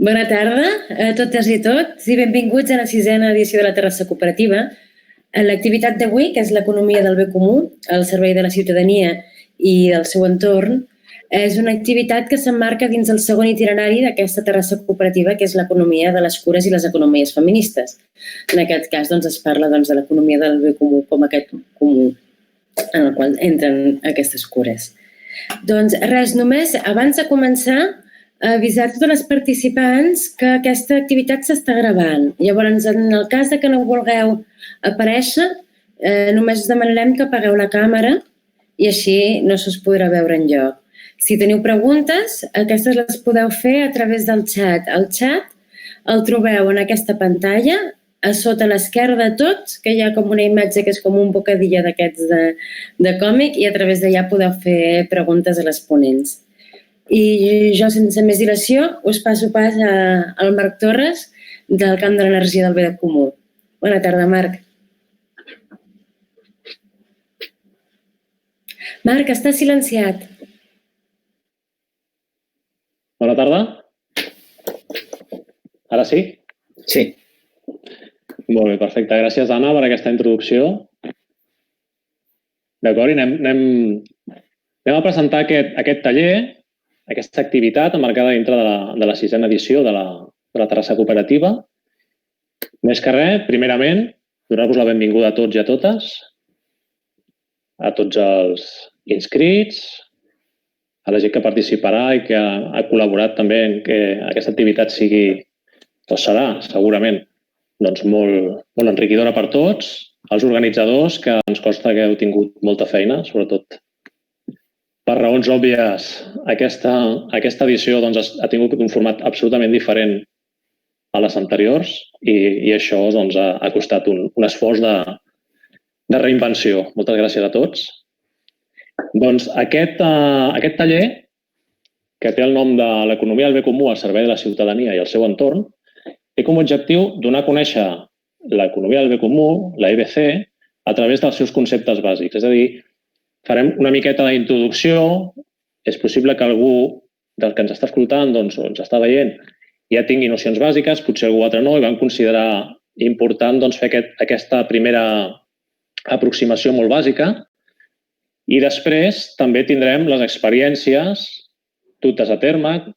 Bona tarda a totes i tots i benvinguts a la 6a edició de la Terrassa Cooperativa. L'activitat d'avui, que és l'economia del bé comú, al servei de la ciutadania i del seu entorn, és una activitat que s'emmarca dins el segon itinerari d'aquesta Terrassa Cooperativa, que és l'economia de les cures i les economies feministes. En aquest cas es parla de l'economia del bé comú com aquest comú en el qual entren aquestes cures. Doncs res, només abans de començar, avisar tots els participants que aquesta activitat s'està gravant. Llavors, en el cas que no vulgueu aparèixer, només us demanarem que apagueu la càmera i així no s'us podrà veure enlloc. Si teniu preguntes, aquestes les podeu fer a través del xat. El xat el trobeu en aquesta pantalla, a sota a l'esquerra de tots, que hi ha com una imatge que és com un bocadillo d'aquests de còmic i a través d'allà podeu fer preguntes a les ponents. I jo, sense més dilació, us passo pas al Marc Torres, del camp de l'energia del bé comú. Bona tarda, Marc. Marc, està silenciat. Bona tarda. Ara sí? Sí. Molt bé, perfecte. Gràcies, Anna, per aquesta introducció. D'acord, i anem a presentar aquest taller, aquesta activitat emmarcada dintre de la 6a edició de la Terrassa Cooperativa. Més que res, primerament, donar-vos la benvinguda a tots i a totes, a tots els inscrits, a la gent que participarà i que ha col·laborat també en que aquesta activitat sigui, o serà, segurament, molt enriquidora per tots, als organitzadors, que ens consta que heu tingut molta feina, sobretot per raons òbvies, aquesta edició ha tingut un format absolutament diferent a les anteriors i això ha costat un esforç de reinvenció. Moltes gràcies a tots. Doncs aquest taller, que té el nom de l'economia del bé comú al servei de la ciutadania i el seu entorn, té com a objectiu donar a conèixer l'economia del bé comú, la EBC, a través dels seus conceptes bàsics. És a dir, farem una miqueta d'introducció. És possible que algú del que ens està escoltant o ens està veient ja tingui nocions bàsiques, potser algú altre no, i vam considerar important fer aquesta primera aproximació molt bàsica. I després també tindrem les experiències dutes a terme,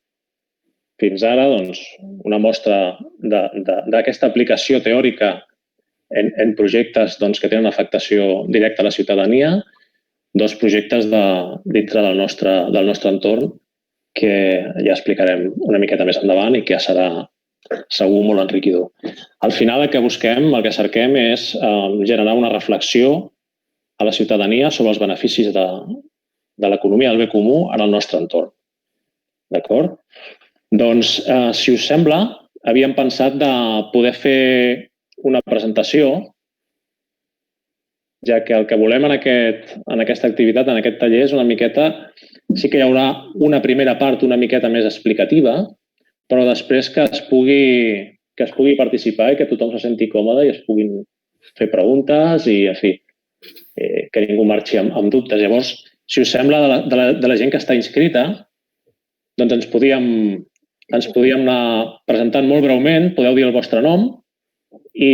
fins ara una mostra d'aquesta aplicació teòrica en projectes que tenen afectació directa a la ciutadania, dos projectes dintre del nostre entorn que ja explicarem una miqueta més endavant i que serà segur molt enriquidor. Al final el que busquem, el que cerquem és generar una reflexió a la ciutadania sobre els beneficis de l'economia del bé comú en el nostre entorn. D'acord? Doncs, si us sembla, havíem pensat de poder fer una presentació, ja que el que volem en aquesta activitat, en aquest taller, és una miqueta... Sí que hi haurà una primera part una miqueta més explicativa, però després que es pugui participar i que tothom se senti còmode i es puguin fer preguntes i, en fi, que ningú marxi amb dubtes. Llavors, si us sembla, de la gent que està inscrita, doncs ens podíem anar presentant molt breument, podeu dir el vostre nom i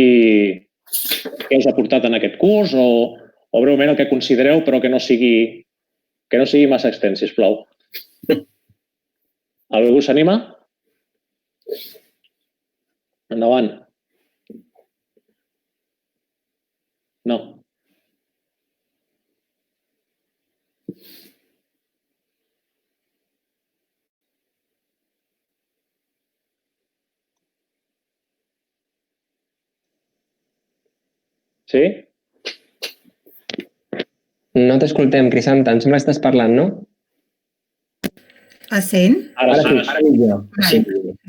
què us ha portat en aquest curs o breument el que considereu, però que no sigui massa extens, sisplau. Algú s'anima? Endavant. No. Sí? No t'escoltem, Crisanta. Em sembla que estàs parlant, no? Es sent? Ara millor. Sí.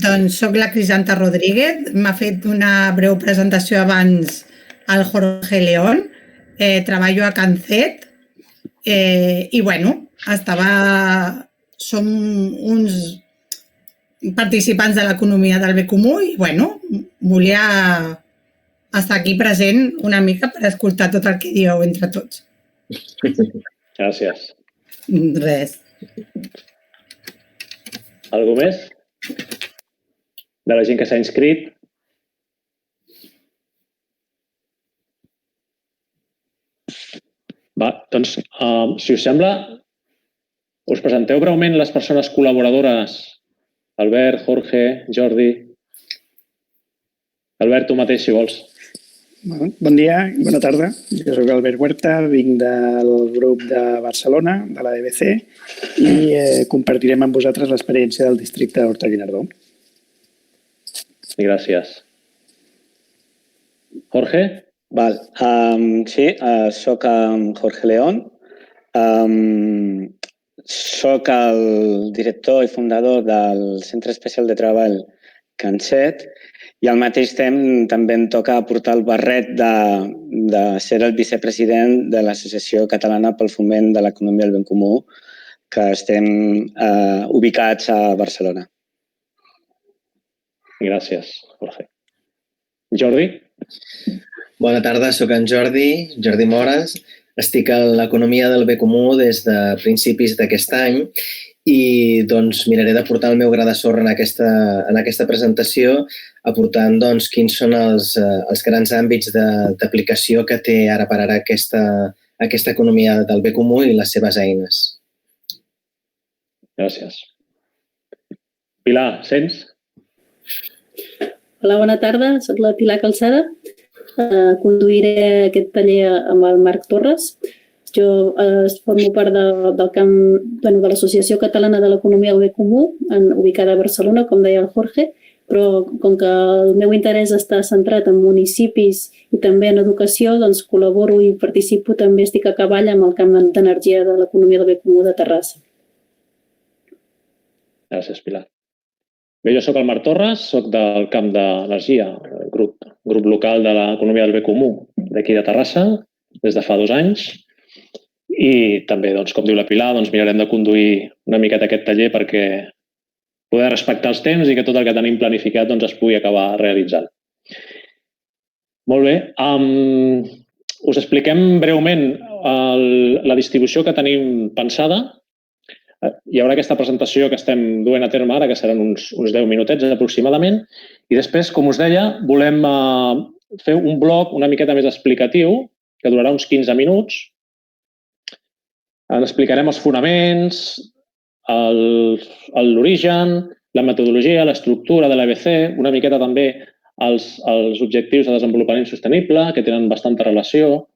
Doncs soc la Crisanta Rodríguez. M'ha fet una breu presentació abans el Jorge León. Treballo a Cancet. I, som uns participants de l'economia del bé comú i, volia estar aquí present una mica per escoltar tot el que dieu entre tots. Gràcies. Res. Algú més? de la gent que s'ha inscrit. Va, doncs, si us sembla, us presenteu breument les persones col·laboradores. Albert, Jorge, Jordi. Albert, tu mateix, si vols. Bon dia i bona tarda. Jo soc Albert Huerta, vinc del grup de Barcelona, de la DBC, i compartirem amb vosaltres l'experiència del districte d'Horta-Guinardó. Gràcies. Jorge? Sí, soc Jorge León. Soc el director i fundador del Centre Especial de Treball CanSet i al mateix temps també em toca portar el barret de ser el vicepresident de l'Associació Catalana pel Foment de l'Economia del Bé Comú, que estem ubicats a Barcelona. Gràcies, Jorge. Jordi? Bona tarda, soc en Jordi Mores. Estic a l'Economia del Bé Comú des de principis d'aquest any i doncs, miraré de portar el meu gra de sorra en aquesta presentació, aportant quins són els grans àmbits d'aplicació que té ara per ara aquesta economia del bé comú i les seves eines. Gràcies. Pilar, sents? Hola, bona tarda. Soc la Pilar Calçada. Conduiré aquest taller amb el Marc Torres. Jo formo part del camp de l'Associació Catalana de l'Economia del Bé Comú, ubicada a Barcelona, com deia el Jorge, però com que el meu interès està centrat en municipis i també en educació, doncs col·laboro i participo, també estic a cavall amb el camp d'energia de l'Economia del Bé Comú de Terrassa. Gràcies, Pilar. Bé, jo soc el Marc Torres, soc del camp d'energia, grup local de l'Economia del Bé Comú d'aquí de Terrassa, des de fa 2 anys. I també, com diu la Pilar, mirarem de conduir una miqueta aquest taller perquè poder respectar els temps i que tot el que tenim planificat es pugui acabar realitzant. Molt bé. Us expliquem breument la distribució que tenim pensada. Hi haurà aquesta presentació que estem duent a terme ara, que seran uns 10 minutets aproximadament, i després, com us deia, volem fer un bloc una miqueta més explicatiu, que durarà uns 15 minuts. En explicarem els fonaments, l'origen, la metodologia, l'estructura de l'ABC, una miqueta també els objectius de desenvolupament sostenible, que tenen bastanta relació,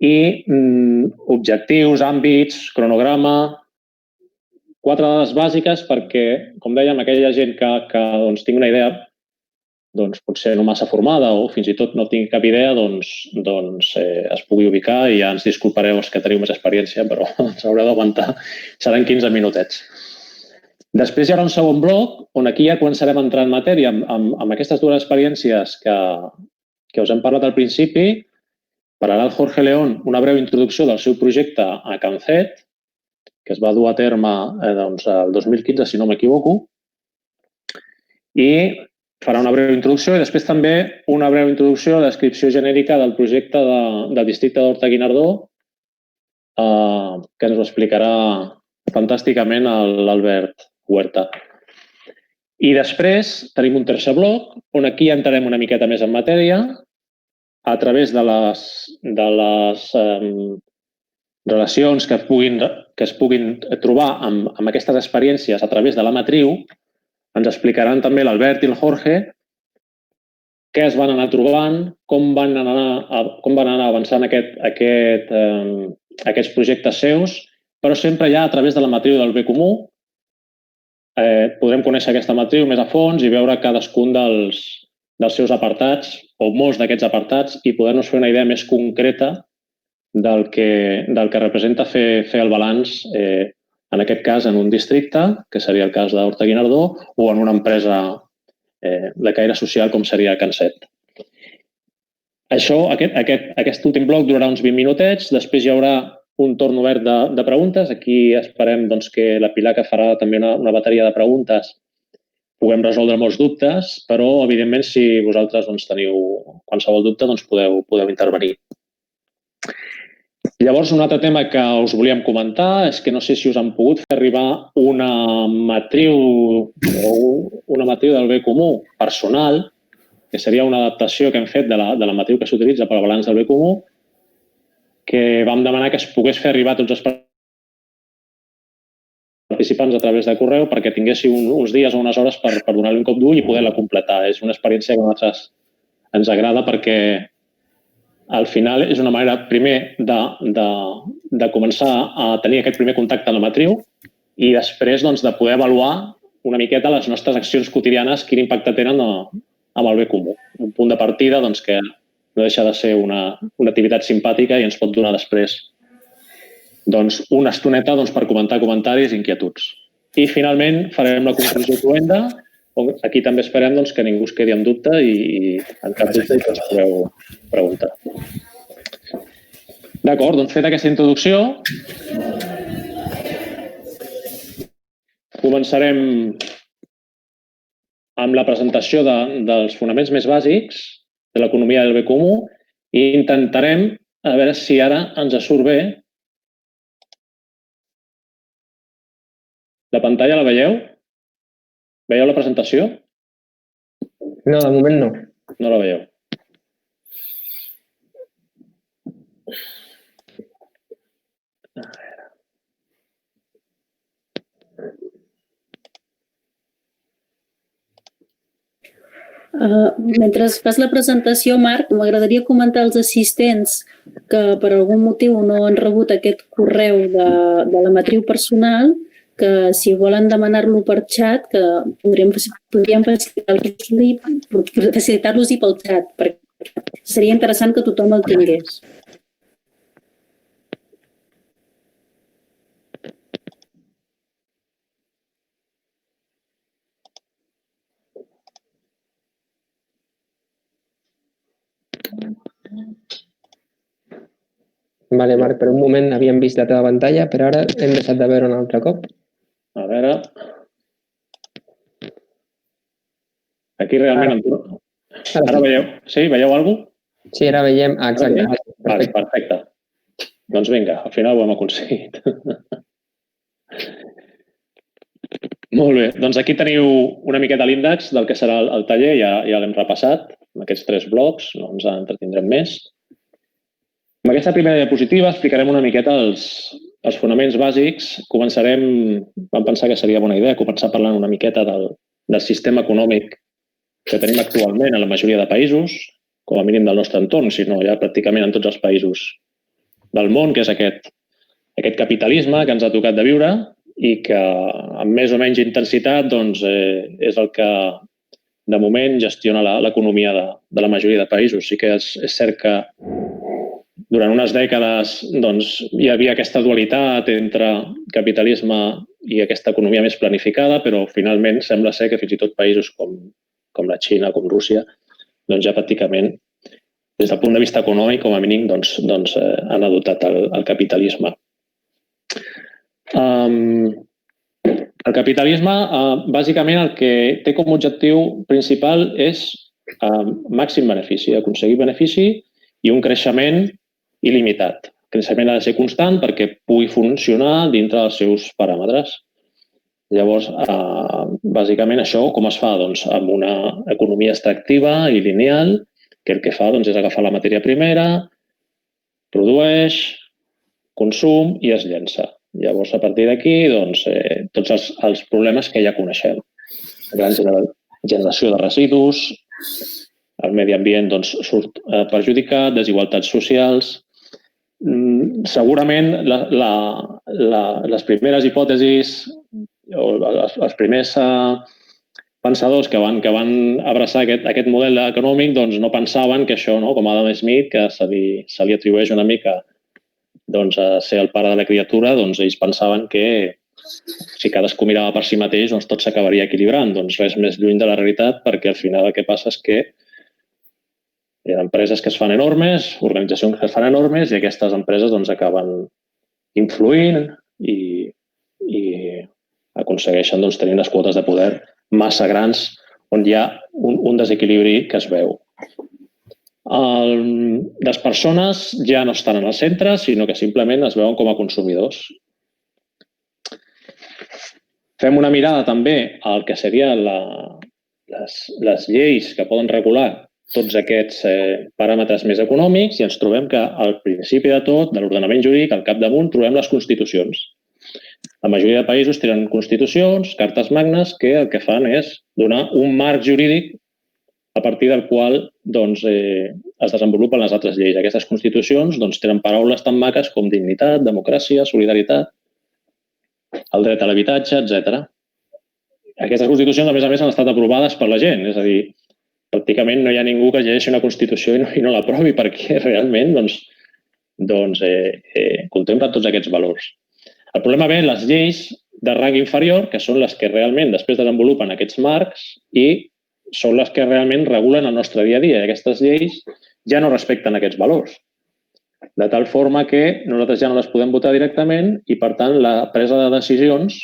i objectius, àmbits, cronograma. 4 dades bàsiques perquè, com dèiem, aquella gent que tingui una idea potser no massa formada o fins i tot no tingui cap idea, es pugui ubicar i ja ens disculpareu els que teniu més experiència, però ens haureu d'aguantar. Seran 15 minutets. Després hi haurà un segon bloc on aquí ja començarem a entrar en matèria amb aquestes 2 experiències que us hem parlat al principi. Parlarà el Jorge León una breu introducció del seu projecte a CanSet, que es va dur a terme el 2015, si no m'equivoco, i farà una breu introducció i després també una breu introducció a la descripció genèrica del projecte del districte d'Horta-Guinardó, que ens ho explicarà fantàsticament l'Albert Huerta. I després tenim un tercer bloc, on aquí entrarem una miqueta més en matèria, a través de les relacions que es puguin trobar amb aquestes experiències a través de la matriu. Ens explicaran també l'Albert i el Jorge què es van anar trobant, com van anar avançant aquests projectes seus, però sempre ja a través de la matriu del bé comú. Podrem conèixer aquesta matriu més a fons i veure cadascun dels seus apartats o molts d'aquests apartats i poder-nos fer una idea més concreta del que representa fer el balanç, en aquest cas en un districte, que seria el cas d'Horta-Guinardó, o en una empresa de caire social com seria CanSet. Aquest últim bloc durarà uns 20 minutets, després hi haurà un torn obert de preguntes. Aquí esperem que la Pilar, que farà també una bateria de preguntes, puguem resoldre molts dubtes, però, evidentment, si vosaltres teniu qualsevol dubte, podeu intervenir. Llavors, un altre tema que us volíem comentar és que no sé si us han pogut fer arribar una matriu del bé comú personal, que seria una adaptació que hem fet de la matriu que s'utilitza per al balanç del bé comú, que vam demanar que es pogués fer arribar a tots els participants a través de correu perquè tinguéssiu uns dies o unes hores per donar-li un cop d'ull i poder-la completar. És una experiència que a nosaltres ens agrada perquè al final és una manera, primer, de començar a tenir aquest primer contacte amb la matriu i després de poder avaluar una miqueta les nostres accions quotidianes, quin impacte tenen amb el bé comú. Un punt de partida que no deixa de ser una activitat simpàtica i ens pot donar després una estoneta per comentar comentaris i inquietuds. I finalment farem la conclusió cloenda. Aquí també esperem que ningú es quedi amb dubte i en cap dubte i que us podeu preguntar. D'acord, feta aquesta introducció, començarem amb la presentació dels fonaments més bàsics de l'economia del bé comú i intentarem a veure si ara ens surt bé. La pantalla la veieu? Veieu la presentació? No, de moment no. No la veieu. Mentre fas la presentació, Marc, m'agradaria comentar als assistents que per algun motiu no han rebut aquest correu de la matriu personal, que si volen demanar-lo per xat, que podríem facilitar-los-hi pel xat, perquè seria interessant que tothom el tingués. Vale, Marc, per un moment havíem vist la teva pantalla, però ara hem deixat de veure un altre cop. A veure... Aquí realment... Ara veieu? Sí, veieu alguna cosa? Sí, ara veiem... Exacte. Perfecte. Doncs vinga, al final ho hem aconseguit. Molt bé, doncs aquí teniu una miqueta l'índex del que serà el taller, ja l'hem repassat, amb aquests 3 blocs, no ens entretindrem més. Amb aquesta primera diapositiva explicarem una miqueta els fonaments bàsics. Vam pensar que seria bona idea començar parlant una miqueta del sistema econòmic que tenim actualment a la majoria de països, com a mínim del nostre entorn, si no ja pràcticament en tots els països del món, que és aquest capitalisme que ens ha tocat de viure i que amb més o menys intensitat és el que de moment gestiona l'economia de la majoria de països. Sí que és cert que durant unes dècades hi havia aquesta dualitat entre capitalisme i aquesta economia més planificada, però finalment sembla ser que fins i tot països com la Xina, com Rússia, ja pràcticament, des del punt de vista econòmic, com a mínim, han adoptat el capitalisme. El capitalisme, bàsicament, el que té com a objectiu principal és màxim benefici, aconseguir benefici i un creixement il·limitat. El creixement ha de ser constant perquè pugui funcionar dintre dels seus paràmetres. Llavors, bàsicament això com es fa? Amb una economia extractiva i lineal, que el que fa és agafar la matèria primera, produeix, consum i es llença. Llavors, a partir d'aquí, tots els problemes que ja coneixem. La gran generació de residus, el medi ambient surt perjudicat, desigualtats socials. Segurament les primeres hipòtesis o els primers pensadors que van abraçar aquest model econòmic no pensaven que això, com Adam Smith, que se li atribueix una mica a ser el pare de la criatura, ells pensaven que si cadascú mirava per si mateix tot s'acabaria equilibrant. Res més lluny de la realitat, perquè al final el que passa és que hi ha empreses que es fan enormes, organitzacions que es fan enormes i aquestes empreses acaben influint i aconsegueixen tenir unes quotes de poder massa grans on hi ha un desequilibri que es veu. Les persones ja no estan en el centre, sinó que simplement es veuen com a consumidors. Fem una mirada també al que serien les lleis que poden regular tots aquests paràmetres més econòmics i ens trobem que al principi de tot, de l'ordenament jurídic, al capdamunt, trobem les constitucions. La majoria de països tenen constitucions, cartes magnes, que el que fan és donar un marc jurídic a partir del qual es desenvolupen les altres lleis. Aquestes constitucions tenen paraules tan maques com dignitat, democràcia, solidaritat, el dret a l'habitatge, etc. Aquestes constitucions, a més, han estat aprovades per la gent. És a dir, pràcticament no hi ha ningú que llegeixi una Constitució i no l'aprovi perquè realment contempla tots aquests valors. El problema ve en les lleis de rang inferior, que són les que realment després desenvolupen aquests marcs i són les que realment regulen el nostre dia a dia. I aquestes lleis ja no respecten aquests valors. De tal forma que nosaltres ja no les podem votar directament i, per tant, la presa de decisions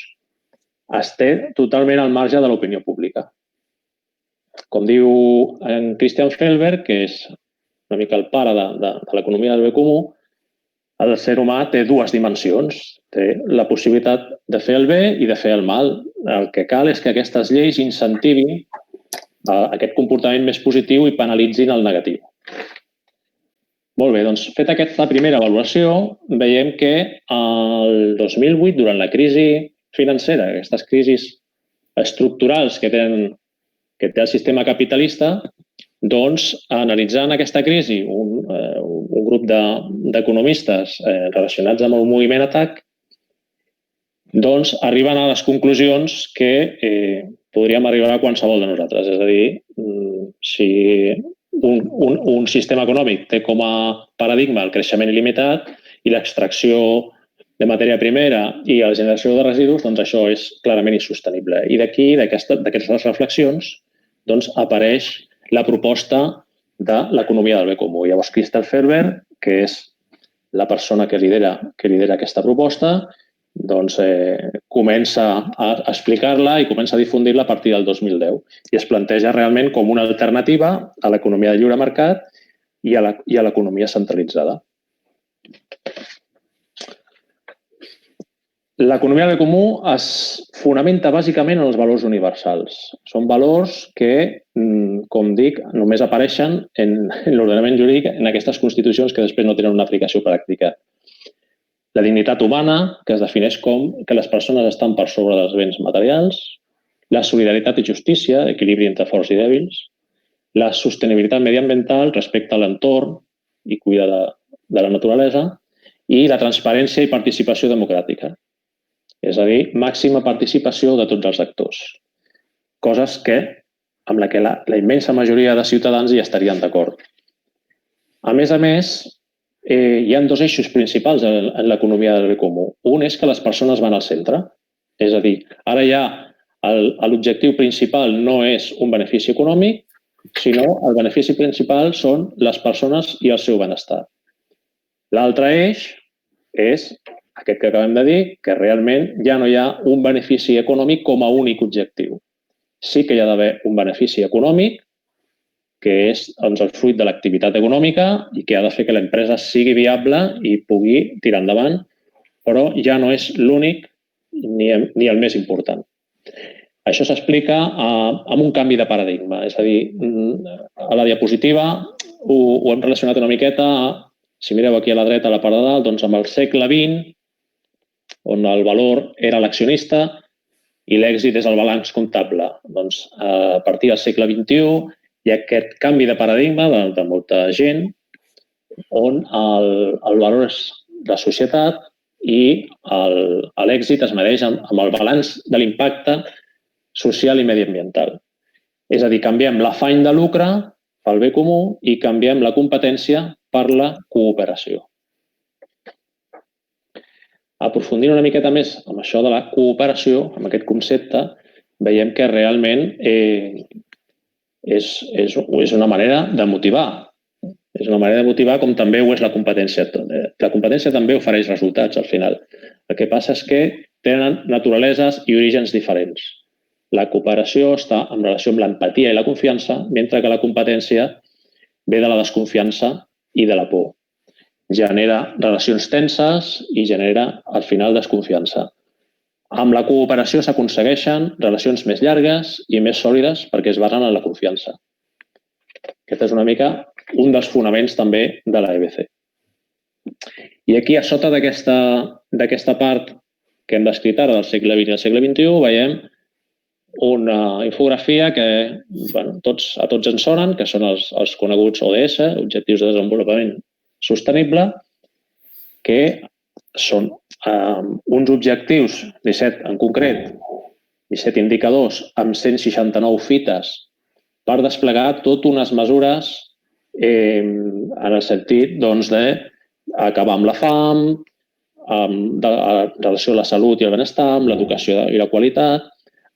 es té totalment al marge de l'opinió pública. Com diu en Christian Felber, que és una mica el pare de l'economia del bé comú, el ser humà té dues dimensions. Té la possibilitat de fer el bé i de fer el mal. El que cal és que aquestes lleis incentivin aquest comportament més positiu i penalitzin el negatiu. Molt bé, doncs, feta aquesta primera avaluació, veiem que el 2008, durant la crisi financera, aquestes crisis estructurals que té el sistema capitalista, doncs, analitzant aquesta crisi, un grup d'economistes relacionats amb el moviment ATAC, doncs, arriben a les conclusions que podríem arribar a qualsevol de nosaltres. És a dir, si un sistema econòmic té com a paradigma el creixement il·limitat i l'extracció de matèria primera i la generació de residus, doncs això és clarament insostenible. I d'aquí, d'aquestes reflexions, doncs apareix la proposta de l'economia del bé comú. Llavors, Christian Felber, que és la persona que lidera aquesta proposta, doncs comença a explicar-la i comença a difundir-la a partir del 2010 i es planteja realment com una alternativa a l'economia de lliure mercat i a l'economia centralitzada. L'economia del bé comú es fonamenta bàsicament en els valors universals. Són valors que, com dic, només apareixen en l'ordenament jurídic en aquestes constitucions que després no tenen una aplicació pràctica. La dignitat humana, que es defineix com que les persones estan per sobre dels béns materials, la solidaritat i justícia, equilibri entre forts i dèbils, la sostenibilitat mediambiental respecte a l'entorn i cuida de la naturalesa i la transparència i participació democràtica. És a dir, màxima participació de tots els actors. Coses amb la que la immensa majoria de ciutadans hi estarien d'acord. A més, hi ha dos eixos principals en l'economia del bé comú. Un és que les persones van al centre. És a dir, ara ja l'objectiu principal no és un benefici econòmic, sinó el benefici principal són les persones i el seu benestar. L'altre eix és aquest que acabem de dir, que realment ja no hi ha un benefici econòmic com a únic objectiu. Sí que hi ha d'haver un benefici econòmic, que és el fruit de l'activitat econòmica i que ha de fer que l'empresa sigui viable i pugui tirar endavant, però ja no és l'únic ni el més important. Això s'explica amb un canvi de paradigma. És a dir, a la diapositiva ho hem relacionat una miqueta, si mireu aquí a la dreta, a la part de dalt, doncs amb el segle XX, on el valor era l'accionista i l'èxit és el balanç comptable. Doncs a partir del segle XXI hi ha aquest canvi de paradigma de molta gent on el valor és la societat i l'èxit es medeix amb el balanç de l'impacte social i mediambiental. És a dir, canviem l'afany de lucre pel bé comú i canviem la competència per la cooperació. Aprofundint una miqueta més amb això de la cooperació, amb aquest concepte, veiem que realment és una manera de motivar. És una manera de motivar com també ho és la competència. La competència també ofereix resultats al final. El que passa és que tenen naturaleses i orígens diferents. La cooperació està en relació amb l'empatia i la confiança, mentre que la competència ve de la desconfiança i de la por. Genera relacions tenses i genera, al final, desconfiança. Amb la cooperació s'aconsegueixen relacions més llargues i més sòlides perquè es basen en la confiança. Aquest és una mica un dels fonaments també de la EBC. I aquí, a sota d'aquesta part que hem descrit ara del segle XX i del segle XXI, veiem una infografia que a tots ens sonen, que són els coneguts ODS, Objectius de Desenvolupament Sostenible, que són uns objectius, 17 en concret, 17 indicadors amb 169 fites per desplegar totes unes mesures en el sentit d'acabar amb la fam, en relació a la salut i el benestar, amb l'educació i la qualitat,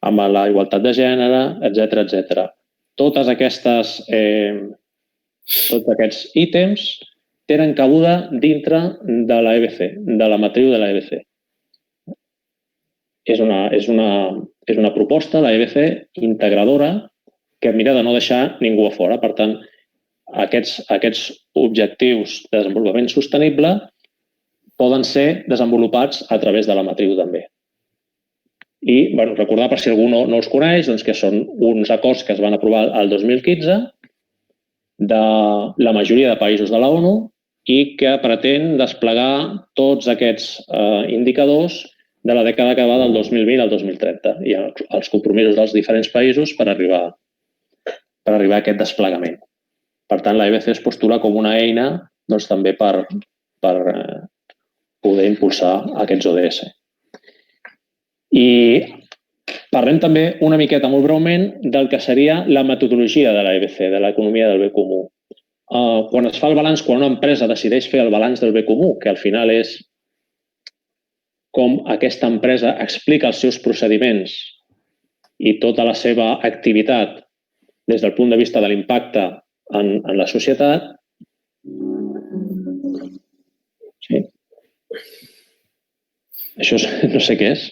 amb la igualtat de gènere, etc. Tots aquests ítems tenen cabuda dintre de la EBC, de la matriu de la EBC. És una proposta, la EBC, integradora, que mira de no deixar ningú a fora. Per tant, aquests objectius de desenvolupament sostenible poden ser desenvolupats a través de la matriu també. I recordar, per si algú no els coneix, que són uns acords que es van aprovar el 2015 de la majoria de països de la ONU i que pretén desplegar tots aquests indicadors de la dècada que va del 2020 al 2030 i els compromisos dels diferents països per arribar a aquest desplegament. Per tant, la EBC es postula com una eina també per poder impulsar aquests ODS. I parlem també una miqueta, molt breument, del que seria la metodologia de la EBC, de l'economia del bé comú. Quan es fa el balanç, quan una empresa decideix fer el balanç del bé comú, que al final és com aquesta empresa explica els seus procediments i tota la seva activitat des del punt de vista de l'impacte en la societat. Sí. Això no sé què és.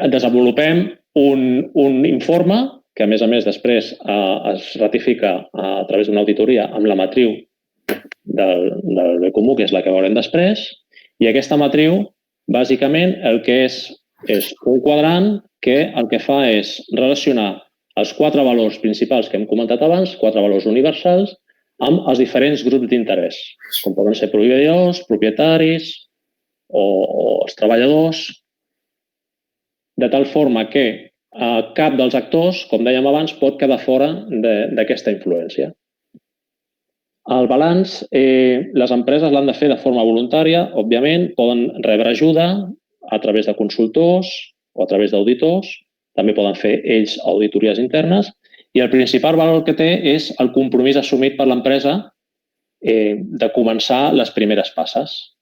Desenvolupem un informe que, a més, després es ratifica a través d'una auditoria amb la matriu del bé comú, que és la que veurem després. I aquesta matriu, bàsicament, el que és un quadrant que el que fa és relacionar els 4 valors principals que hem comentat abans, 4 valors universals, amb els diferents grups d'interès, com poden ser proveïdors, propietaris o els treballadors, de tal forma que cap dels actors, com dèiem abans, pot quedar fora d'aquesta influència. El balanç, les empreses l'han de fer de forma voluntària, òbviament, poden rebre ajuda a través de consultors o a través d'auditors, també poden fer ells auditories internes, i el principal valor que té és el compromís assumit per l'empresa de començar les primeres passes.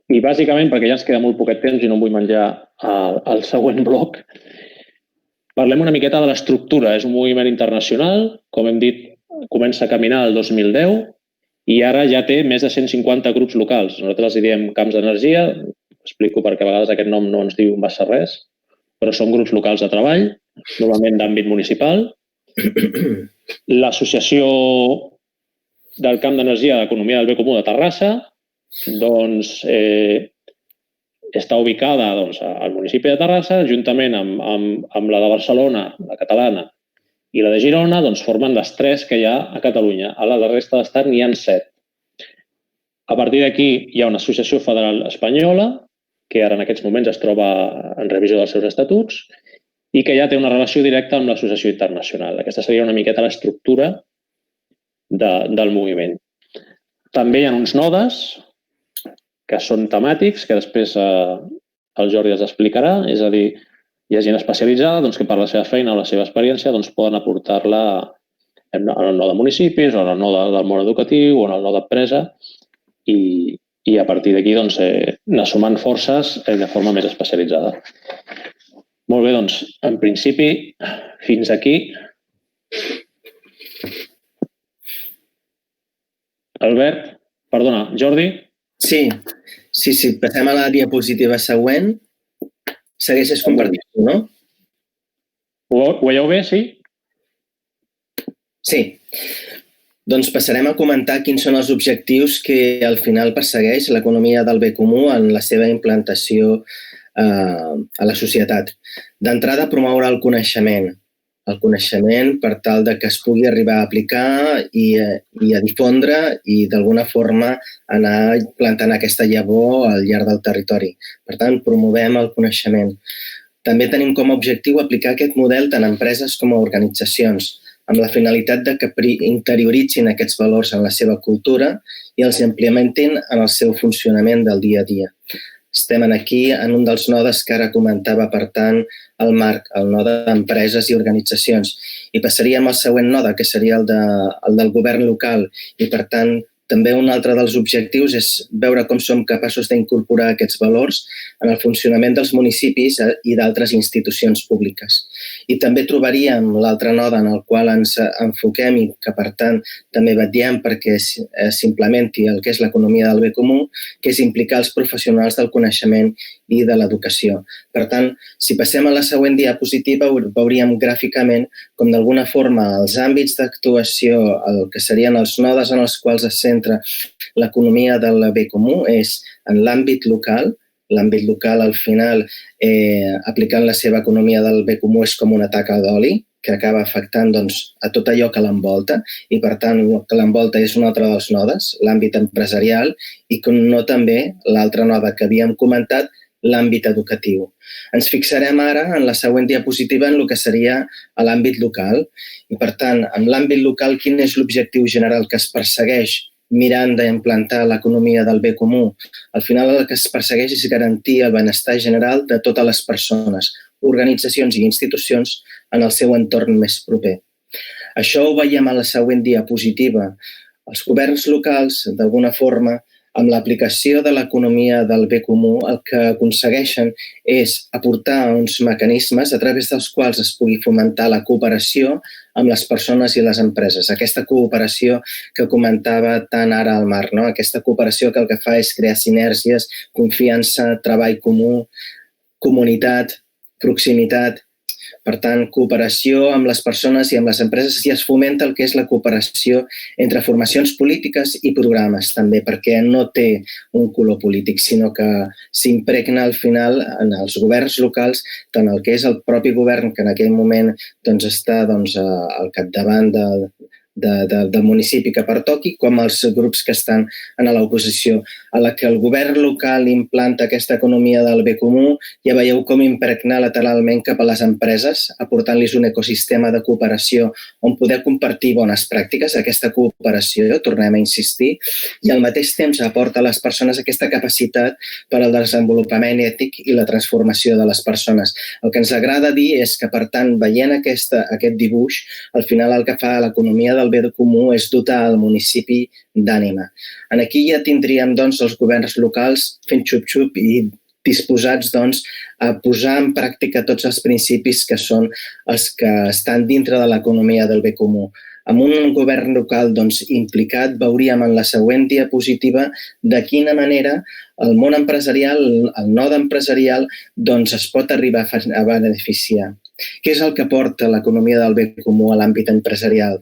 I bàsicament, perquè ja ens queda molt poquet temps i no em vull menjar el següent bloc, parlem una miqueta de l'estructura. És un moviment internacional, com hem dit, comença a caminar el 2010 i ara ja té més de 150 grups locals. Nosaltres els diem camps d'energia, explico perquè a vegades aquest nom no ens diu massa res, però són grups locals de treball, normalment d'àmbit municipal. L'Associació del Camp d'Energia d'Economia del Bé Comú de Terrassa està ubicada al municipi de Terrassa, juntament amb la de Barcelona, la catalana, i la de Girona, formen les 3 que hi ha a Catalunya. A la resta d'estat n'hi ha 7. A partir d'aquí hi ha una associació federal espanyola, que ara en aquests moments es troba en revisió dels seus estatuts, i que ja té una relació directa amb l'associació internacional. Aquesta seria una miqueta l'estructura del moviment. També hi ha uns nodes que són temàtics, que després el Jordi els explicarà, és a dir, hi ha gent especialitzada que per la seva feina o la seva experiència poden aportar-la en el node de municipis o en el node del món educatiu o en el node d'empresa i a partir d'aquí anar sumant forces de forma més especialitzada. Molt bé, en principi, fins aquí. Albert, perdona, Jordi? Sí. Passem a la diapositiva següent. Segueixes compartint, no? Ho veieu bé, sí? Sí. Doncs passarem a comentar quins són els objectius que al final persegueix l'economia del bé comú en la seva implantació a la societat. D'entrada, promoure el coneixement per tal de que es pugui arribar a aplicar i a difondre i d'alguna forma anar plantant aquesta llavor al llarg del territori. Per tant, promovem el coneixement. També tenim com a objectiu aplicar aquest model tant a empreses com a organitzacions, amb la finalitat de que interioritzin aquests valors en la seva cultura i els implementin en el seu funcionament del dia a dia. Estem aquí en un dels nodes que ara comentava, per tant, el Marc, el node d'empreses i organitzacions. I passaríem al següent node, que seria el del govern local. I, per tant, també un altre dels objectius és veure com som capaços d'incorporar aquests valors en el funcionament dels municipis i d'altres institucions públiques. I també trobaríem l'altre node en el qual ens enfoquem i que, per tant, també vetllem perquè s'implementi el que és l'economia del bé comú, que és implicar els professionals del coneixement i de l'educació. Per tant, si passem a la següent diapositiva, veuríem gràficament com d'alguna forma els àmbits d'actuació, el que serien els nodes en els quals es centra l'economia del bé comú, és en l'àmbit local. L'àmbit local, al final, aplicant la seva economia del bé comú, és com una taca d'oli que acaba afectant a tot allò que l'envolta i, per tant, el que l'envolta és un altre dels nodes, l'àmbit empresarial i, com no també, l'altre node que havíem comentat, l'àmbit educatiu. Ens fixarem ara en la següent diapositiva en el que seria l'àmbit local i, per tant, en l'àmbit local, quin és l'objectiu general que es persegueix mirant d'implantar l'economia del bé comú? Al final el que es persegueix és garantir el benestar general de totes les persones, organitzacions i institucions en el seu entorn més proper. Això ho veiem a la següent diapositiva. Els governs locals, d'alguna forma, amb l'aplicació de l'economia del bé comú, el que aconsegueixen és aportar uns mecanismes a través dels quals es pugui fomentar la cooperació amb les persones i les empreses. Aquesta cooperació que comentava tant ara el Marc, no? Aquesta cooperació que el que fa és crear sinergies, confiança, treball comú, comunitat, proximitat. Per tant, cooperació amb les persones i amb les empreses i es fomenta el que és la cooperació entre formacions polítiques i programes també, perquè no té un color polític, sinó que s'impregna al final en els governs locals, tant el que és el propi govern que en aquell moment està al capdavant del municipi que pertoqui, com els grups que estan en l'oposició. A la que el govern local implanta aquesta economia del bé comú, ja veieu com impregnar lateralment cap a les empreses, aportant-los un ecosistema de cooperació on poder compartir bones pràctiques, aquesta cooperació, tornem a insistir, i al mateix temps aporta a les persones aquesta capacitat per al desenvolupament ètic i la transformació de les persones. El que ens agrada dir és que, per tant, veient aquest dibuix, al final el que fa l'economia del bé comú és dotar el municipi d'ànima. Aquí ja tindríem els governs locals fent xup-xup i disposats a posar en pràctica tots els principis que són els que estan dintre de l'economia del bé comú. Amb un govern local implicat, veuríem en la següent diapositiva de quina manera el món empresarial, el node empresarial, es pot arribar a beneficiar. Què és el que porta l'economia del bé comú a l'àmbit empresarial?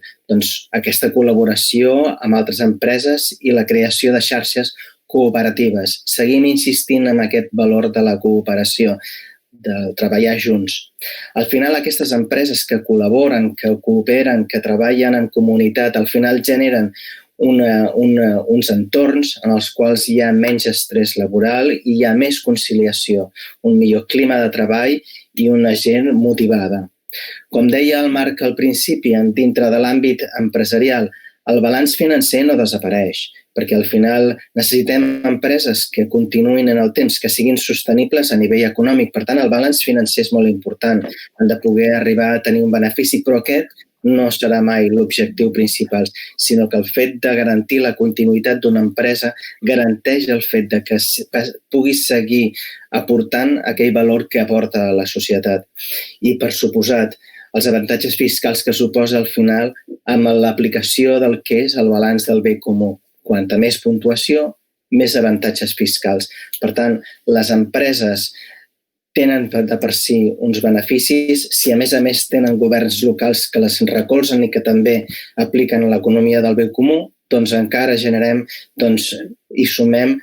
Aquesta col·laboració amb altres empreses i la creació de xarxes cooperatives. Seguim insistint en aquest valor de la cooperació, de treballar junts. Al final, aquestes empreses que col·laboren, que cooperen, que treballen en comunitat, al final generen uns entorns en els quals hi ha menys estrès laboral i hi ha més conciliació, un millor clima de treball i una gent motivada. Com deia el Marc al principi, dintre de l'àmbit empresarial, el balanç financer no desapareix, perquè al final necessitem empreses que continuïn en el temps, que siguin sostenibles a nivell econòmic. Per tant, el balanç financer és molt important. Han de poder arribar a tenir un benefici, però aquest no serà mai l'objectiu principal, sinó que el fet de garantir la continuïtat d'una empresa garanteix el fet de que pugui seguir aportant aquell valor que aporta a la societat. I, per suposat, els avantatges fiscals que suposa al final amb l'aplicació del que és el balanç del bé comú. Quanta més puntuació, més avantatges fiscals. Per tant, les empreses tenen de per si uns beneficis, si a més tenen governs locals que les recolzen i que també apliquen l'economia del bé comú, doncs encara generem i sumem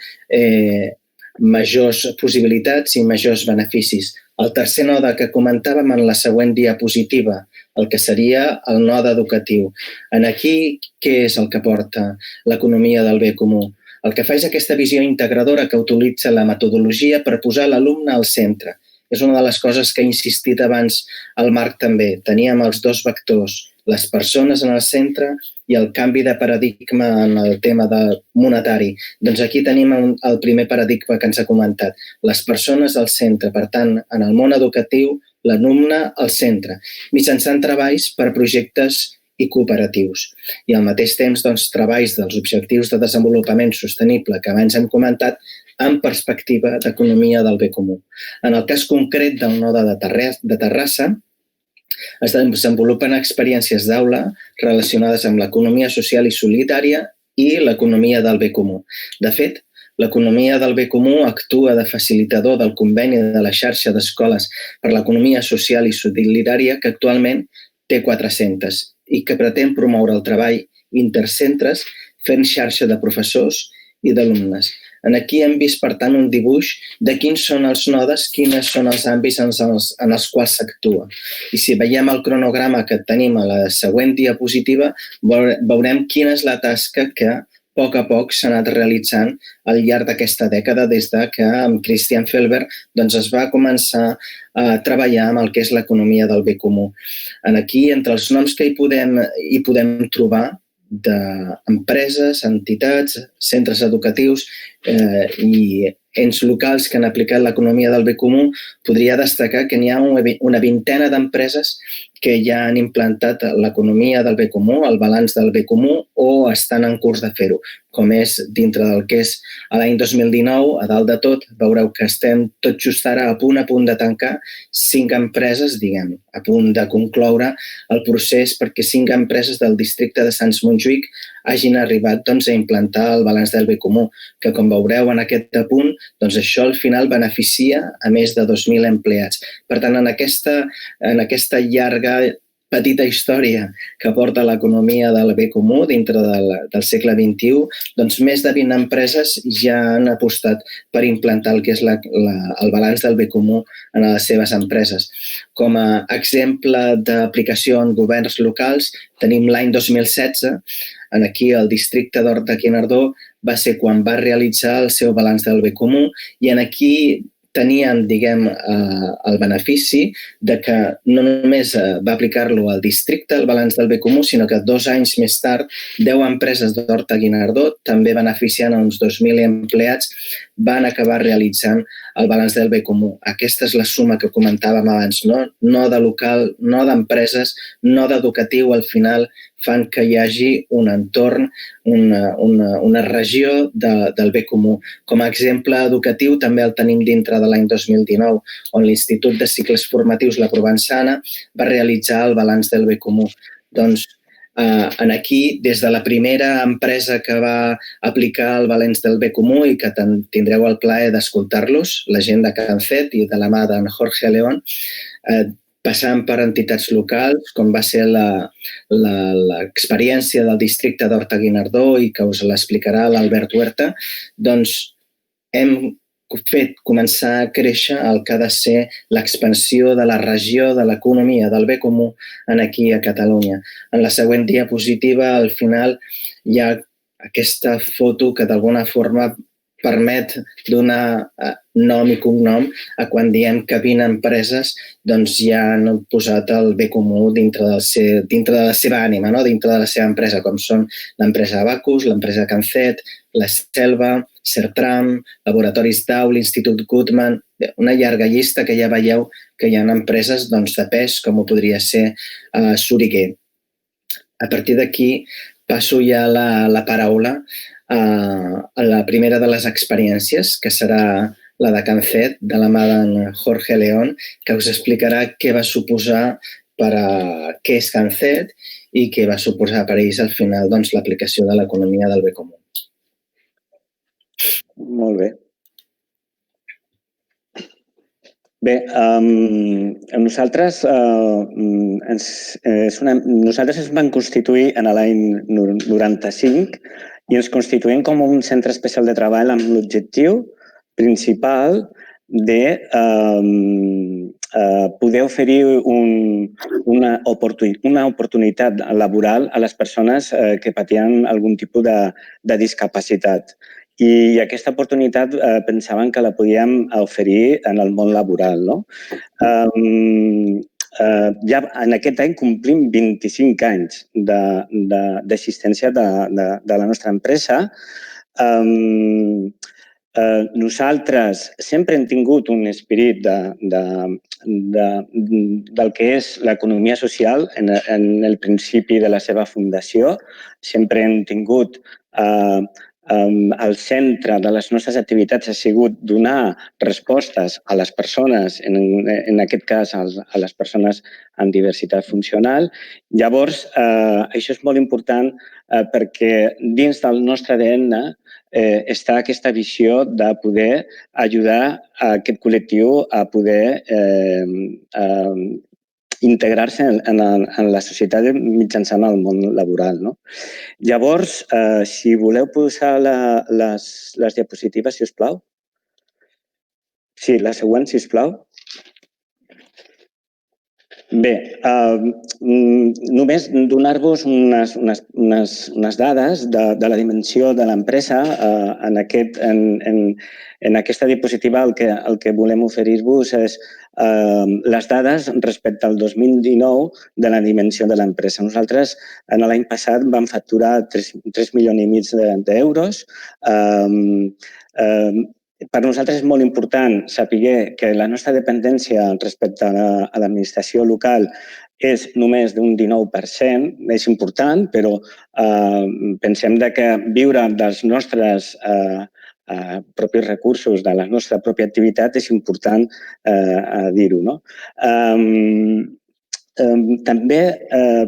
majors possibilitats i majors beneficis. El tercer node que comentàvem en la següent diapositiva, el que seria el node educatiu. En aquí, què és el que porta l'economia del bé comú? El que fa és aquesta visió integradora que utilitza la metodologia per posar l'alumne al centre. És una de les coses que ha insistit abans el Marc també. Teníem els dos vectors, les persones en el centre i el canvi de paradigma en el tema monetari. Doncs aquí tenim el primer paradigma que ens ha comentat. Les persones al centre. Per tant, en el món educatiu, l'alumne al centre, mitjançant treballs per projectes i cooperatius. I al mateix temps, treballs dels objectius de desenvolupament sostenible que abans hem comentat en perspectiva d'economia del bé comú. En el cas concret del node de Terrassa, es desenvolupen experiències d'aula relacionades amb l'economia social i solidària i l'economia del bé comú. De fet, l'economia del bé comú actua de facilitador del conveni de la xarxa d'escoles per l'economia social i solidària que actualment té 400 i que pretén promoure el treball intercentres fent xarxa de professors i d'alumnes. Aquí hem vist, per tant, un dibuix de quins són els nodes, quins són els àmbits en els quals s'actua. I si veiem el cronograma que tenim a la següent diapositiva, veurem quina és la tasca que a poc s'ha anat realitzant al llarg d'aquesta dècada des que amb Christian Felber es va començar a treballar amb el que és l'economia del bé comú. Aquí, entre els noms que hi podem trobar, d'empreses, entitats, centres educatius i ens locals que han aplicat l'economia del bé comú, podria destacar que n'hi ha una vintena d'empreses que ja han implantat l'economia del bé comú, el balanç del bé comú, o estan en curs de fer-ho. Com és dintre del que és l'any 2019, a dalt de tot, veureu que estem tot just ara a punt de tancar 5 empreses, a punt de concloure el procés perquè 5 empreses del districte de Sants Montjuïc hagin arribat a implantar el balanç del bé comú, que com veureu en aquest punt, això al final beneficia a més de 2.000 empleats. Per tant, en aquesta llarga petita història que porta l'economia del bé comú dintre del segle XXI, més de 20 empreses ja han apostat per implantar el que és el balanç del bé comú en les seves empreses. Com a exemple d'aplicació en governs locals, tenim l'any 2016, aquí el districte d'Horta-Guinardó va ser quan va realitzar el seu balanç del bé comú i aquí tenien, el benefici de que no només va aplicar-lo al districte, el balanç del bé comú, sinó que 2 anys més tard, 10 empreses d'Horta-Guinardó, també beneficiant uns 2.000 empleats, van acabar realitzant el balanç del bé comú. Aquesta és la suma que comentàvem abans, no de local, no d'empreses, no d'educatiu, al final fan que hi hagi un entorn, una regió del bé comú. Com a exemple educatiu també el tenim dintre de l'any 2019, on l'Institut de Cicles Formatius La Provençana va realitzar el balanç del bé comú. Doncs aquí, des de la primera empresa que va aplicar el balanç del bé comú i que tindreu el plaer d'escoltar-los, la gent de Cancet i de la mà d'en Jorge León, passant per entitats locals, com va ser l'experiència del districte d'Horta-Guinardó i que us l'explicarà l'Albert Huerta, doncs hem fet començar a créixer el que ha de ser l'expansió de la regió de l'economia del bé comú aquí a Catalunya. En la següent diapositiva, al final, hi ha aquesta foto que d'alguna forma permet donar nom i cognom a quan diem que 20 empreses ja han posat el bé comú dintre de la seva ànima, dintre de la seva empresa, com són l'empresa Abacus, l'empresa Cancet, la Selva, Sertram, Laboratoris Dau, l'Institut Guttmann, una llarga llista que ja veieu que hi ha empreses de pes, com ho podria ser Soriguer. A partir d'aquí passo ja la paraula a la primera de les experiències, que serà la de Cancet, de la mà d'en Jorge León, que us explicarà què va suposar què és Cancet i què va suposar per ells al final l'aplicació de l'economia del bé comú. Molt bé. Bé, nosaltres ens vam constituir en l'any 95 i ens constituïm com un centre especial de treball amb l'objectiu principal de poder oferir una oportunitat laboral a les persones que patien algun tipus de discapacitat. I aquesta oportunitat pensàvem que la podíem oferir en el món laboral. Ja en aquest any complim 25 anys d'assistència de la nostra empresa. Nosaltres sempre hem tingut un esperit del que és l'economia social en el principi de la seva fundació. Sempre hem tingut el centre de les nostres activitats ha sigut donar respostes a les persones, en aquest cas a les persones amb diversitat funcional. Llavors, això és molt important perquè dins del nostre ADN està aquesta visió de poder ajudar a aquest col·lectiu a poder integrar-se en la societat mitjançant el món laboral. Llavors, si voleu posar les diapositives, si us plau. Sí, la següent, si us plau. Bé, només donar-vos unes dades de la dimensió de l'empresa. En aquesta diapositiva el que volem oferir-vos és les dades respecte al 2019 de la dimensió de l'empresa. Nosaltres l'any passat vam facturar 3,5 milions d'euros. Per nosaltres és molt important saber que la nostra dependència respecte a l'administració local és només d'un 19%. És important, però pensem que viure dels nostres propis recursos, de la nostra pròpia activitat, és important dir-ho. També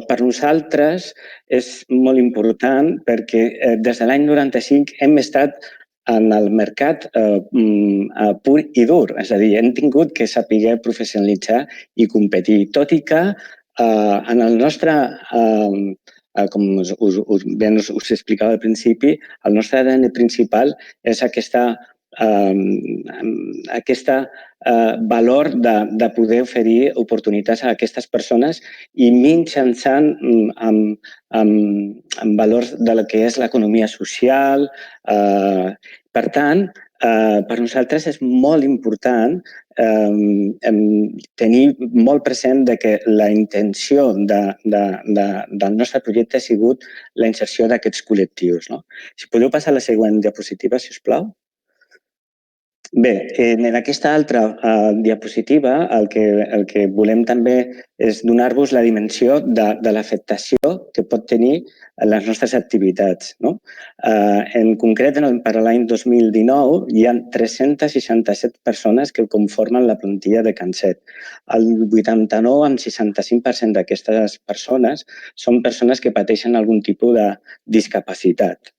per nosaltres és molt important perquè des de l'any 95 hem estat en el mercat pur i dur. És a dir, hem tingut que saber professionalitzar i competir, tot i que en el nostre, com us explicava al principi, el nostre ADN principal és aquesta valor de poder oferir oportunitats a aquestes persones i mitjançant amb valors del que és l'economia social. Per tant, per nosaltres és molt important tenir molt present que la intenció del nostre projecte ha sigut la inserció d'aquests col·lectius. Si podeu passar a la següent diapositiva, si us plau. Bé, en aquesta altra diapositiva el que volem també és donar-vos la dimensió de l'afectació que pot tenir les nostres activitats. En concret, per a l'any 2019 hi ha 367 persones que conformen la plantilla de CanSet. El 89,65% d'aquestes persones són persones que pateixen algun tipus de discapacitat.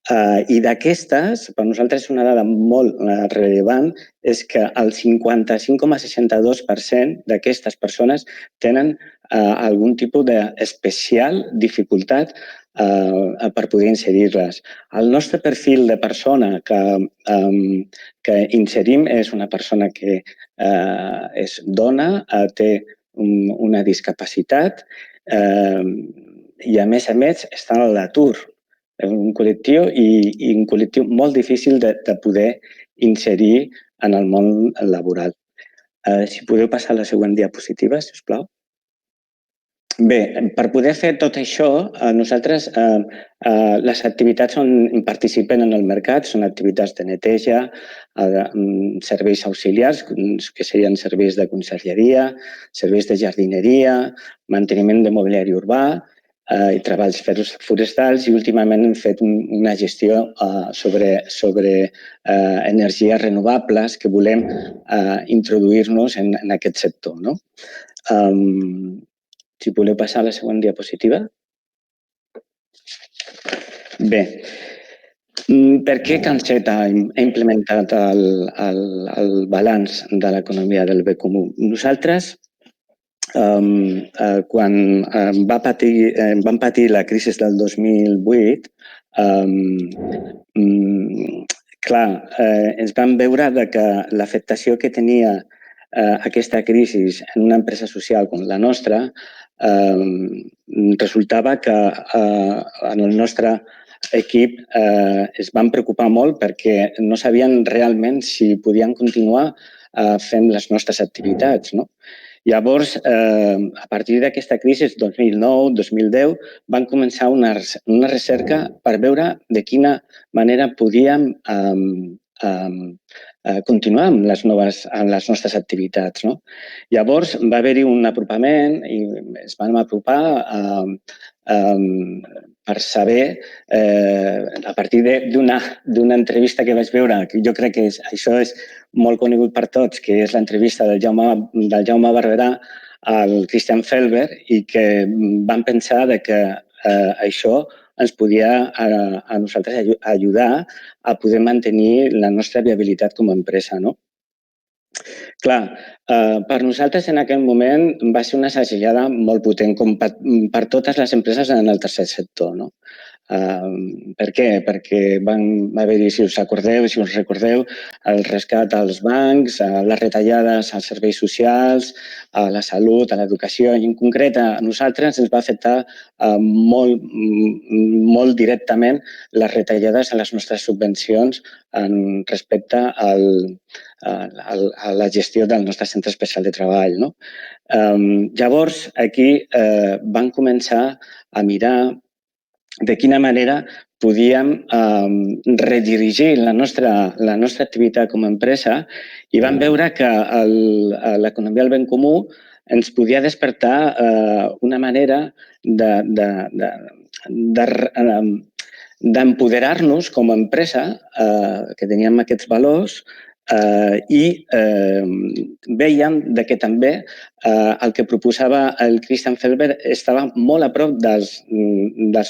I d'aquestes, per nosaltres una dada molt rellevant, és que el 55,62% d'aquestes persones tenen algun tipus d'especial dificultat per poder inserir-les. El nostre perfil de persona que inserim és una persona que és dona, té una discapacitat i, a més està a l'atur. Un col·lectiu i un col·lectiu molt difícil de poder inserir en el món laboral. Si podeu passar a la següent diapositiva, si us plau. Bé, per poder fer tot això, nosaltres les activitats on participen en el mercat són activitats de neteja, serveis auxiliars, que serien serveis de consergeria, serveis de jardineria, manteniment de mobiliari urbà, i treballs forestals, i últimament hem fet una gestió sobre energies renovables que volem introduir-nos en aquest sector. Si voleu passar a la següent diapositiva. Bé, Per què Canset ha implementat el balanç de l'economia del bé comú? Nosaltres, quan vam patir la crisi del 2008, clar, ens vam veure que l'afectació que tenia aquesta crisi en una empresa social com la nostra resultava que en el nostre equip es van preocupar molt perquè no sabien realment si podien continuar fent les nostres activitats, no? Llavors, a partir d'aquesta crisi, 2009-2010, van començar una recerca per veure de quina manera podíem continuar amb les nostres activitats, no? Llavors, va haver-hi un apropament i es van apropar per saber, a partir d'una entrevista que vaig veure, que jo crec que això és molt conegut per tots, que és l'entrevista del Jaume Barberà al Christian Felber, i que van pensar que això ens podia a nosaltres ajudar a poder mantenir la nostra viabilitat com a empresa, no? Clar, per nosaltres en aquell moment va ser una segellada molt potent, com per totes les empreses en el tercer sector, no? Per què? Perquè van haver-hi, si us recordeu, el rescat als bancs, les retallades als serveis socials, a la salut, a l'educació, i en concret a nosaltres ens va afectar molt directament les retallades a les nostres subvencions respecte a la gestió del nostre centre especial de treball, no? Llavors, aquí van començar a mirar de quina manera podíem redirigir la nostra activitat com a empresa, i vam veure que l'economia del ben comú ens podia despertar una manera d'empoderar-nos com a empresa, que teníem aquests valors, i veiem que també el que proposava el Christian Felber estava molt a prop dels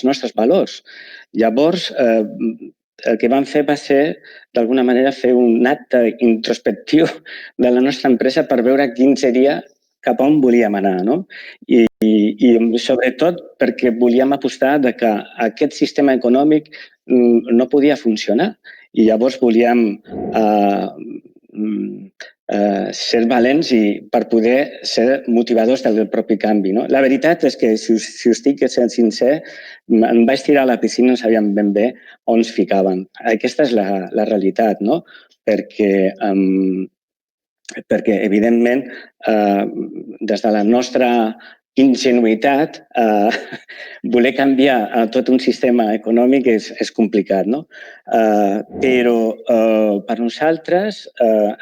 nostres valors. Llavors, el que vam fer va ser, d'alguna manera, fer un acte introspectiu de la nostra empresa per veure quin seria, cap on volíem anar, no? I sobretot perquè volíem apostar que aquest sistema econòmic no podia funcionar, i llavors volíem ser valents per poder ser motivadors del propi canvi, no? La veritat és que, si us dic que ser sincer, em vaig tirar a la piscina i no sabíem ben bé on ens ficaven. Aquesta és la realitat, no? Perquè, evidentment, des de la nostra ingenuïtat, voler canviar tot un sistema econòmic és complicat, no? Però per nosaltres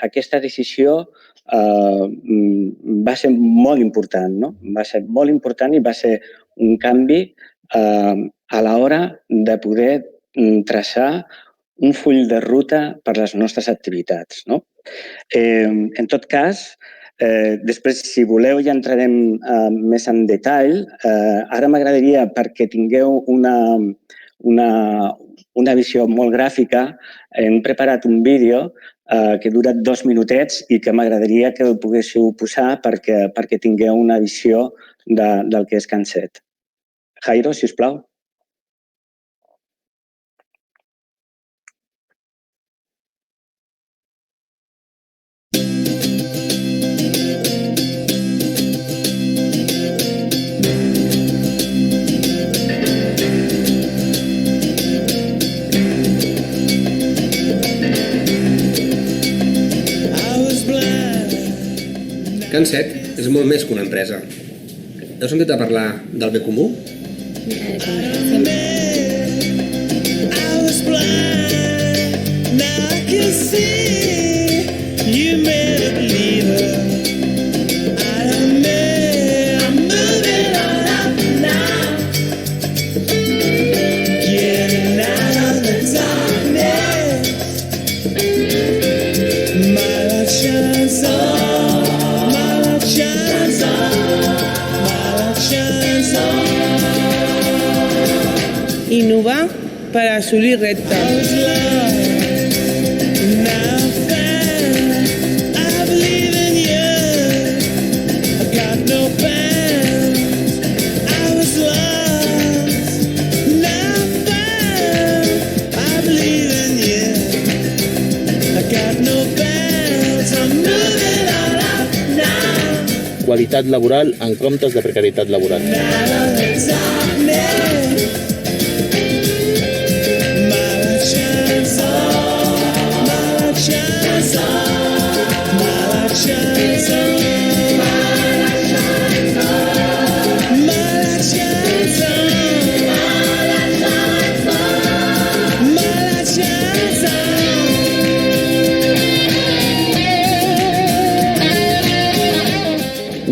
aquesta decisió va ser molt important, no? Va ser molt important i va ser un canvi a l'hora de poder traçar un full de ruta per les nostres activitats, no? En tot cas, després, si voleu, ja entrarem més en detall. Ara m'agradaria, perquè tingueu una visió molt gràfica, hem preparat un vídeo que dura 2 minutets i que m'agradaria que el poguéssiu posar perquè tingueu una visió del que és Canset. Jairo, si us plau. Canset és molt més que una empresa. Heu sentit a parlar del bé comú? Innovar per assolir reptes. Qualitat laboral en comptes de precarietat laboral.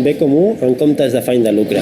Bé comú en comptes d'afany de lucre.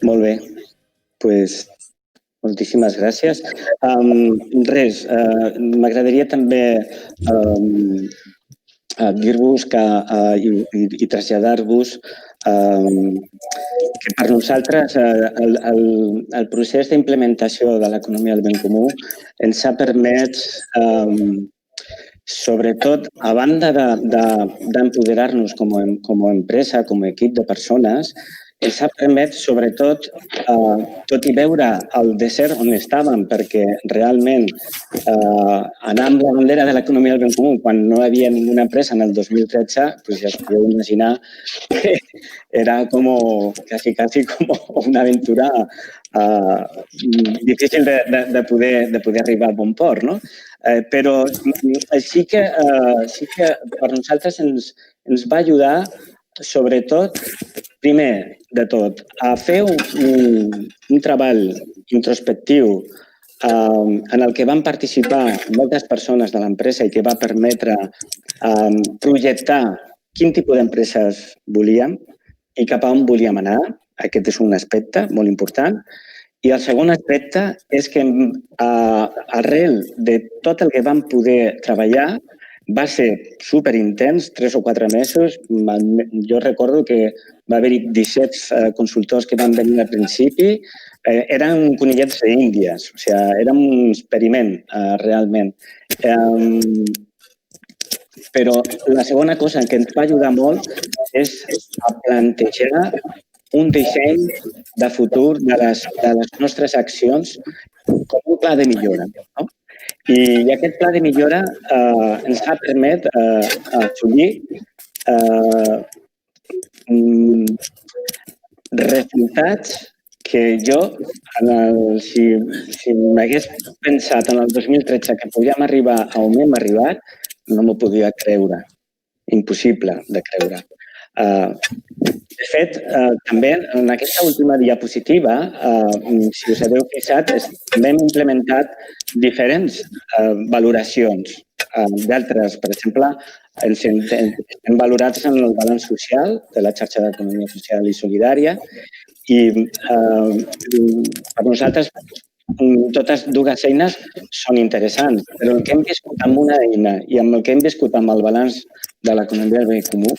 Molt bé, doncs moltíssimes gràcies. M'agradaria també dir-vos i traslladar-vos que per nosaltres el procés d'implementació de l'economia del ben comú ens ha permès, sobretot, a banda d'empoderar-nos com a empresa, com a equip de persones, ens ha permès, sobretot, tot i veure el desert on estàvem, perquè realment anar amb la bandera de l'economia del ben comú quan no hi havia ninguna empresa en el 2013, doncs ja us podeu imaginar que era quasi com una aventura difícil de poder arribar a bon port, no? Però sí que per nosaltres ens va ajudar, sobretot, primer de tot, a fer un treball introspectiu en el que van participar moltes persones de l'empresa i que va permetre projectar quin tipus d'empreses volíem i cap a on volíem anar. Aquest és un aspecte molt important. I el segon aspecte és que arrel de tot el que vam poder treballar va ser superintens, 3 o 4 mesos. Jo recordo que va haver-hi 17 consultors que van venir al principi. Eren conillets d'Índies, o sigui, era un experiment, realment. Però la segona cosa que ens va ajudar molt és a plantejar un disseny de futur de les nostres accions com un pla de millora, no? I aquest pla de millora ens ha permès assolir resultats que jo, si m'hagués pensat en el 2013 que podíem arribar a on hem arribat, no m'ho podia creure. Impossible de creure. De fet, també en aquesta última diapositiva, si us haveu fixat, també hem implementat diferents valoracions d'altres. Per exemple, hem valorat en el balanç social de la xarxa d'economia social i solidària i per nosaltres totes dues eines són interessants, però el que hem viscut amb una eina i amb el que hem viscut amb el balanç de l'economia del bé comú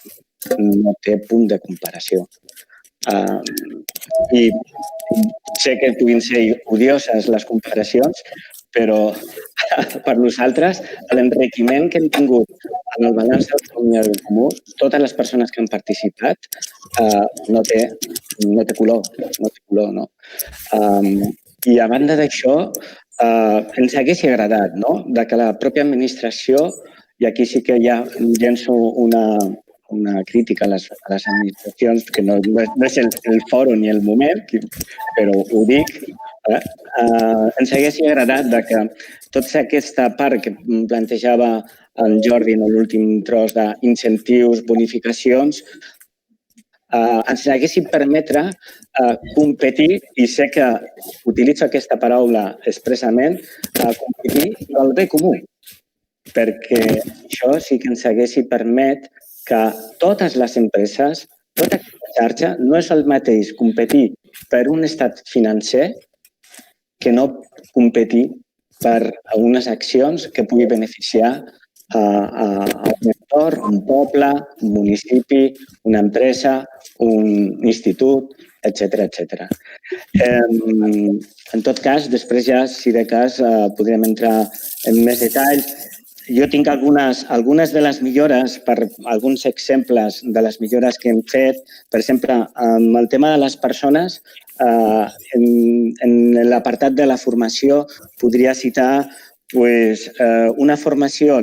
no té punt de comparació. I sé que puguin ser odioses les comparacions, però per nosaltres l'enriquiment que hem tingut en el balanç de l'economia del bé comú, totes les persones que han participat, no té color, no? I a banda d'això, ens hagués agradat que la pròpia administració, i aquí sí que ja llenço una crítica a les administracions, que no és el fòrum ni el moment, però ho dic, Ens hagués agradat que tota aquesta part que plantejava en Jordi en l'últim tros d'incentius, bonificacions, ens haguessin permetre competir, i sé que utilitzo aquesta paraula expressament, competir pel bé comú, perquè això sí que ens haguessin permet que totes les empreses, tota aquesta xarxa, no és el mateix competir per un estat financer que no competir per unes accions que pugui beneficiar a un entorn, un poble, un municipi, una empresa, un institut, etc. En tot cas, després ja, si de cas, podrem entrar en més detalls. Jo tinc algunes de les millores, per alguns exemples de les millores que hem fet. Per exemple, amb el tema de les persones, en l'apartat de la formació podria citar una formació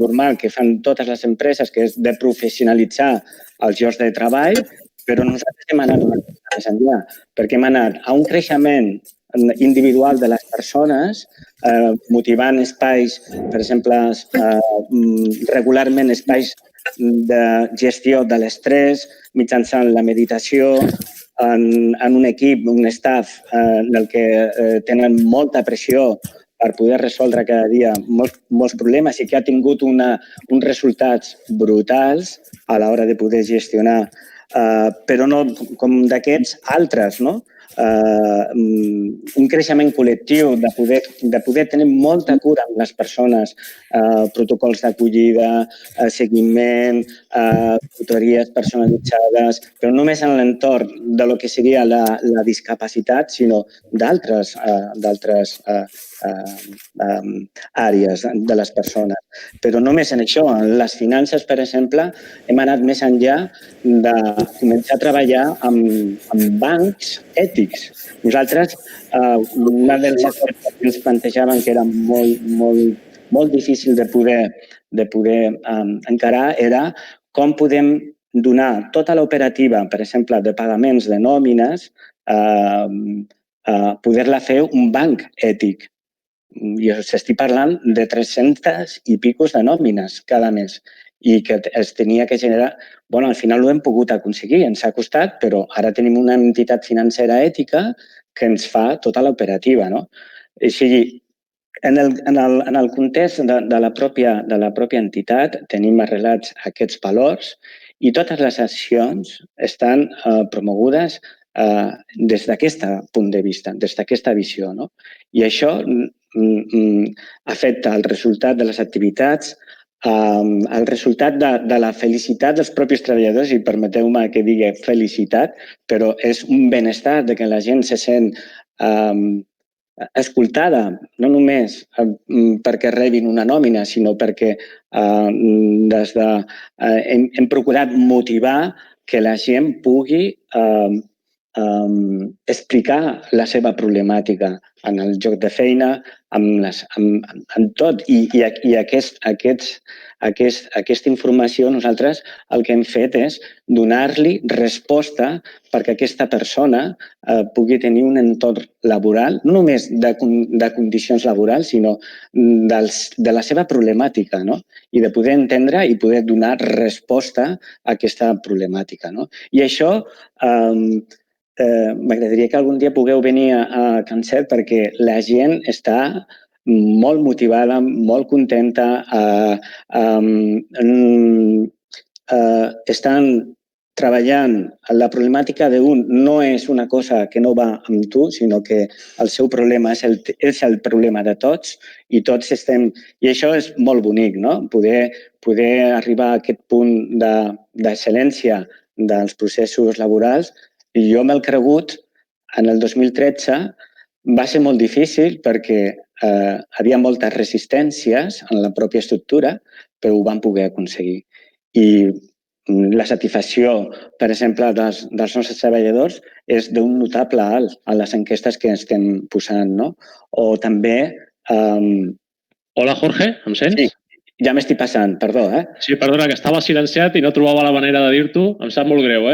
normal que fan totes les empreses, que és de professionalitzar els llocs de treball, però nosaltres hem anat una mica més enllà, perquè hem anat a un creixement individual de les persones, motivant espais, per exemple, regularment espais de gestió de l'estrès, mitjançant la meditació, en un equip, un staff en el que tenen molta pressió per poder resoldre cada dia molts problemes i que ha tingut uns resultats brutals a l'hora de poder gestionar, però no com d'aquests altres, no? Un creixement col·lectiu, de poder tenir molta cura amb les persones, protocols d'acollida, seguiment, tutories personalitzades, però no només en l'entorn de lo que seria la discapacitat, sinó d'altres àrees de les persones. Però no només en això. En les finances, per exemple, hem anat més enllà de començar a treballar amb bancs ètics. Nosaltres, una de les coses que ens plantejaven que era molt difícil de poder encarar era com podem donar tota l'operativa, per exemple, de pagaments de nòmines, poder-la fer un banc ètic. I estic parlant de 300 i picos de nòmines cada mes i que es tenia que generar... Bueno, al final ho hem pogut aconseguir, ens ha costat, però ara tenim una entitat financera ètica que ens fa tota l'operativa, no? O sigui, en el context de la pròpia entitat tenim arrelats aquests valors i totes les accions estan promogudes des d'aquest punt de vista, des d'aquesta visió, no? I això afecta el resultat de les activitats, el resultat de la felicitat dels propis treballadors, i permeteu-me que digui felicitat, però és un benestar de que la gent se sent escoltada, no només perquè rebin una nòmina, sinó perquè hem procurat motivar que la gent pugui explicar la seva problemàtica en el lloc de feina, en tot. I aquesta informació nosaltres el que hem fet és donar-li resposta perquè aquesta persona pugui tenir un entorn laboral, no només de condicions laborals, sinó de la seva problemàtica, no? I de poder entendre i poder donar resposta a aquesta problemàtica, no? I això m'agradaria que algun dia pugueu venir a Can Set perquè la gent està molt motivada, molt contenta, estan treballant. La problemàtica d'un no és una cosa que no va amb tu, sinó que el seu problema és el problema de tots i tots estem... I això és molt bonic, no? Poder arribar a aquest punt d'excel·lència dels processos laborals. I jo m'he cregut, en el 2013 va ser molt difícil perquè havia moltes resistències en la pròpia estructura, però ho vam poder aconseguir. I la satisfacció, per exemple, dels nostres treballadors és d'un notable alt a les enquestes que estem posant, no? O també... Hola, Jorge, em sents? Sí, ja m'estic passant, perdó. Sí, perdona, que estava silenciat i no trobava la manera de dir-t'ho. Em sap molt greu,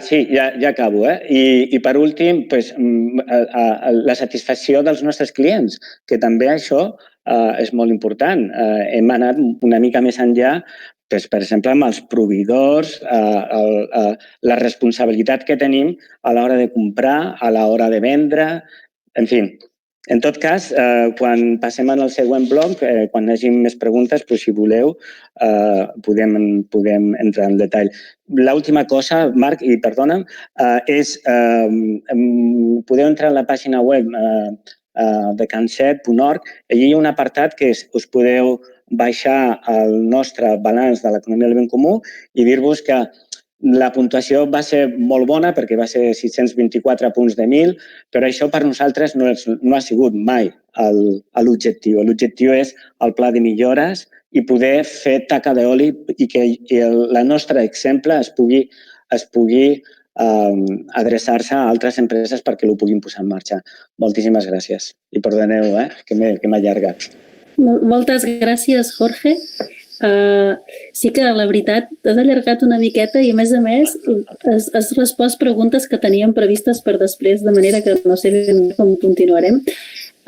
Sí, ja acabo. I per últim, la satisfacció dels nostres clients, que també això és molt important. Hem anat una mica més enllà, per exemple, amb els proveïdors, la responsabilitat que tenim a l'hora de comprar, a l'hora de vendre, en fi. En tot cas, quan passem al següent bloc, quan hi hagi més preguntes, si voleu, podem entrar en detall. L'última cosa, Marc, i perdona'm, és podeu entrar a la pàgina web de canset.org. Allí hi ha un apartat que us podeu baixar el nostre balanç de l'economia del ben comú i dir-vos que la puntuació va ser molt bona perquè va ser 624 punts de 1.000, però això per nosaltres no ha sigut mai l'objectiu. L'objectiu és el pla de millores i poder fer taca d'oli i que el nostre exemple es pugui adreçar-se a altres empreses perquè ho puguin posar en marxa. Moltíssimes gràcies. I perdoneu, que m'he allargat. Moltes gràcies, Jorge. Sí que la veritat has allargat una miqueta i a més has respost preguntes que teníem previstes per després, de manera que no sé com continuarem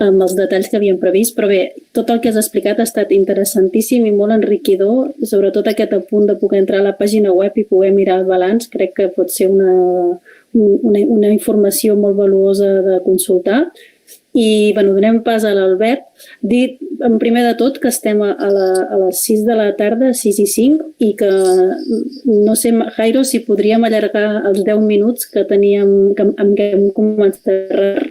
amb els detalls que havíem previst, però bé, tot el que has explicat ha estat interessantíssim i molt enriquidor, sobretot aquest apunt de poder entrar a la pàgina web i poder mirar el balanç, crec que pot ser una informació molt valuosa de consultar. I donem pas a l'Albert. Dir, primer de tot, que estem a les 6 de la tarda, 6 i 5, i que, no sé, Jairo, si podríem allargar els 10 minuts que teníem, amb què hem començat.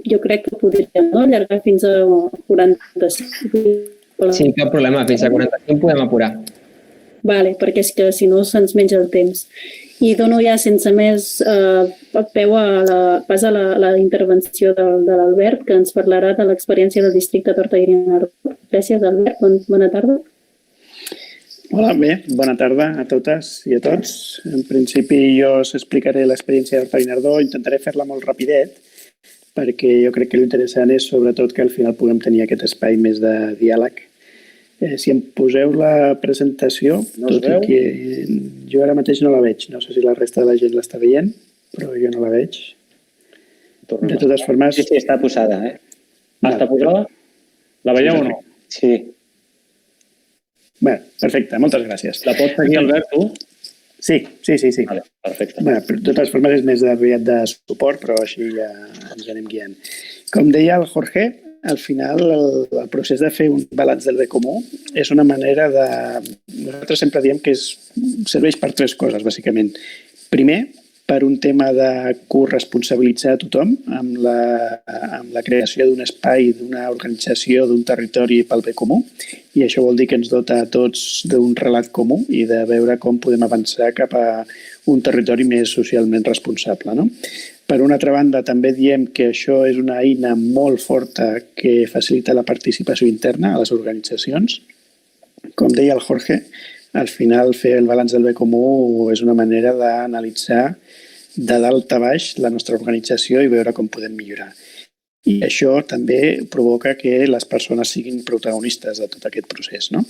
Jo crec que podríem allargar fins a 45. Sí, cap problema, fins a 45 podem apurar. Vale, perquè és que si no se'ns menja el temps. I dono ja sense més peu pas a la intervenció de l'Albert, que ens parlarà de l'experiència del districte d'Horta-Guinardó. Gràcies, Albert. Bona tarda. Hola, bé, bona tarda a totes i a tots. En principi jo us explicaré l'experiència d'Horta-Guinardó, intentaré fer-la molt rapidet, perquè jo crec que l'interessant és sobretot que al final puguem tenir aquest espai més de diàleg. Si em poseu la presentació, tot i que jo ara mateix no la veig. No sé si la resta de la gent l'està veient, però jo no la veig. De totes formes... Sí, està posada. Està posada? La veieu o no? Sí. Bé, perfecte, moltes gràcies. La pots seguir, Albert, tu? Sí. Vale, perfecte. Bé, de totes formes és més aviat de suport, però així ja ens anem guiant. Com deia el Jorge, al final el procés de fer un balanç del bé comú és una manera de... Nosaltres sempre diem que serveix per 3 coses, bàsicament. Primer, per un tema de corresponsabilitzar a tothom amb la creació d'un espai, d'una organització, d'un territori pel bé comú, i això vol dir que ens dota a tots d'un relat comú i de veure com podem avançar cap a un territori més socialment responsable, no? Per una altra banda, també diem que això és una eina molt forta que facilita la participació interna a les organitzacions. Com deia el Jorge, al final fer el balanç del bé comú és una manera d'analitzar de dalt a baix la nostra organització i veure com podem millorar. I això també provoca que les persones siguin protagonistes de tot aquest procés, no?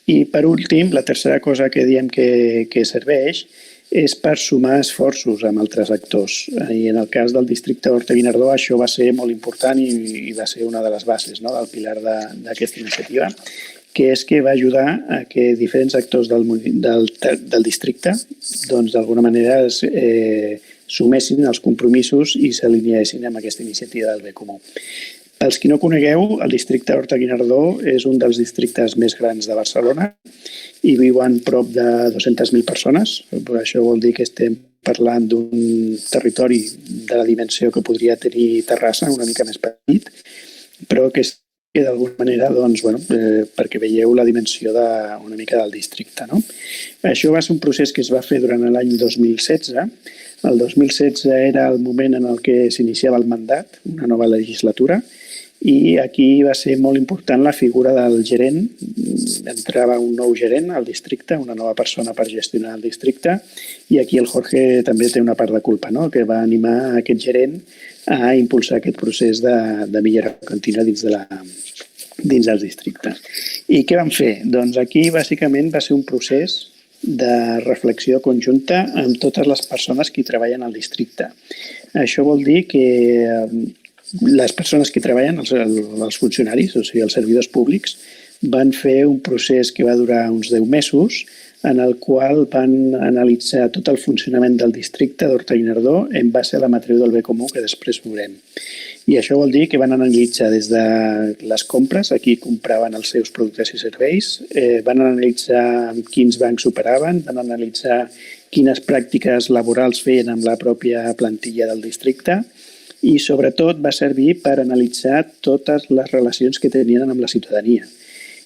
I per últim, la tercera cosa que diem que serveix és per sumar esforços amb altres actors. I en el cas del districte d'Horta-Guinardó això va ser molt important i va ser una de les bases, no?, del pilar d'aquesta iniciativa, que és que va ajudar a que diferents actors del districte doncs, d'alguna manera sumessin els compromisos i s'alineessin amb aquesta iniciativa del bé comú. Pels qui no conegueu, el districte d'Horta-Guinardó és un dels districtes més grans de Barcelona i viuen prop de 200.000 persones. Això vol dir que estem parlant d'un territori de la dimensió que podria tenir Terrassa, una mica més petit, però que d'alguna manera, doncs, perquè veieu la dimensió una mica del districte, no? Això va ser un procés que es va fer durant l'any 2016. El 2016 era el moment en el que s'iniciava el mandat, una nova legislatura, i aquí va ser molt important la figura del gerent. Entrava un nou gerent al districte, una nova persona per gestionar el districte, i aquí el Jorge també té una part de culpa, no?, que va animar aquest gerent a impulsar aquest procés de millora contínua dins del districte. I què vam fer? Doncs aquí bàsicament va ser un procés de reflexió conjunta amb totes les persones que hi treballen al districte. Això vol dir que les persones que hi treballen, els funcionaris, o sigui, els servidors públics, van fer un procés que va durar uns 10 mesos en el qual van analitzar tot el funcionament del districte d'Horta-Guinardó en base a la matriu del bé comú que després veurem. I això vol dir que van analitzar des de les compres, a qui compraven els seus productes i serveis, van analitzar quins bancs operaven, van analitzar quines pràctiques laborals feien amb la pròpia plantilla del districte i sobretot va servir per analitzar totes les relacions que tenien amb la ciutadania.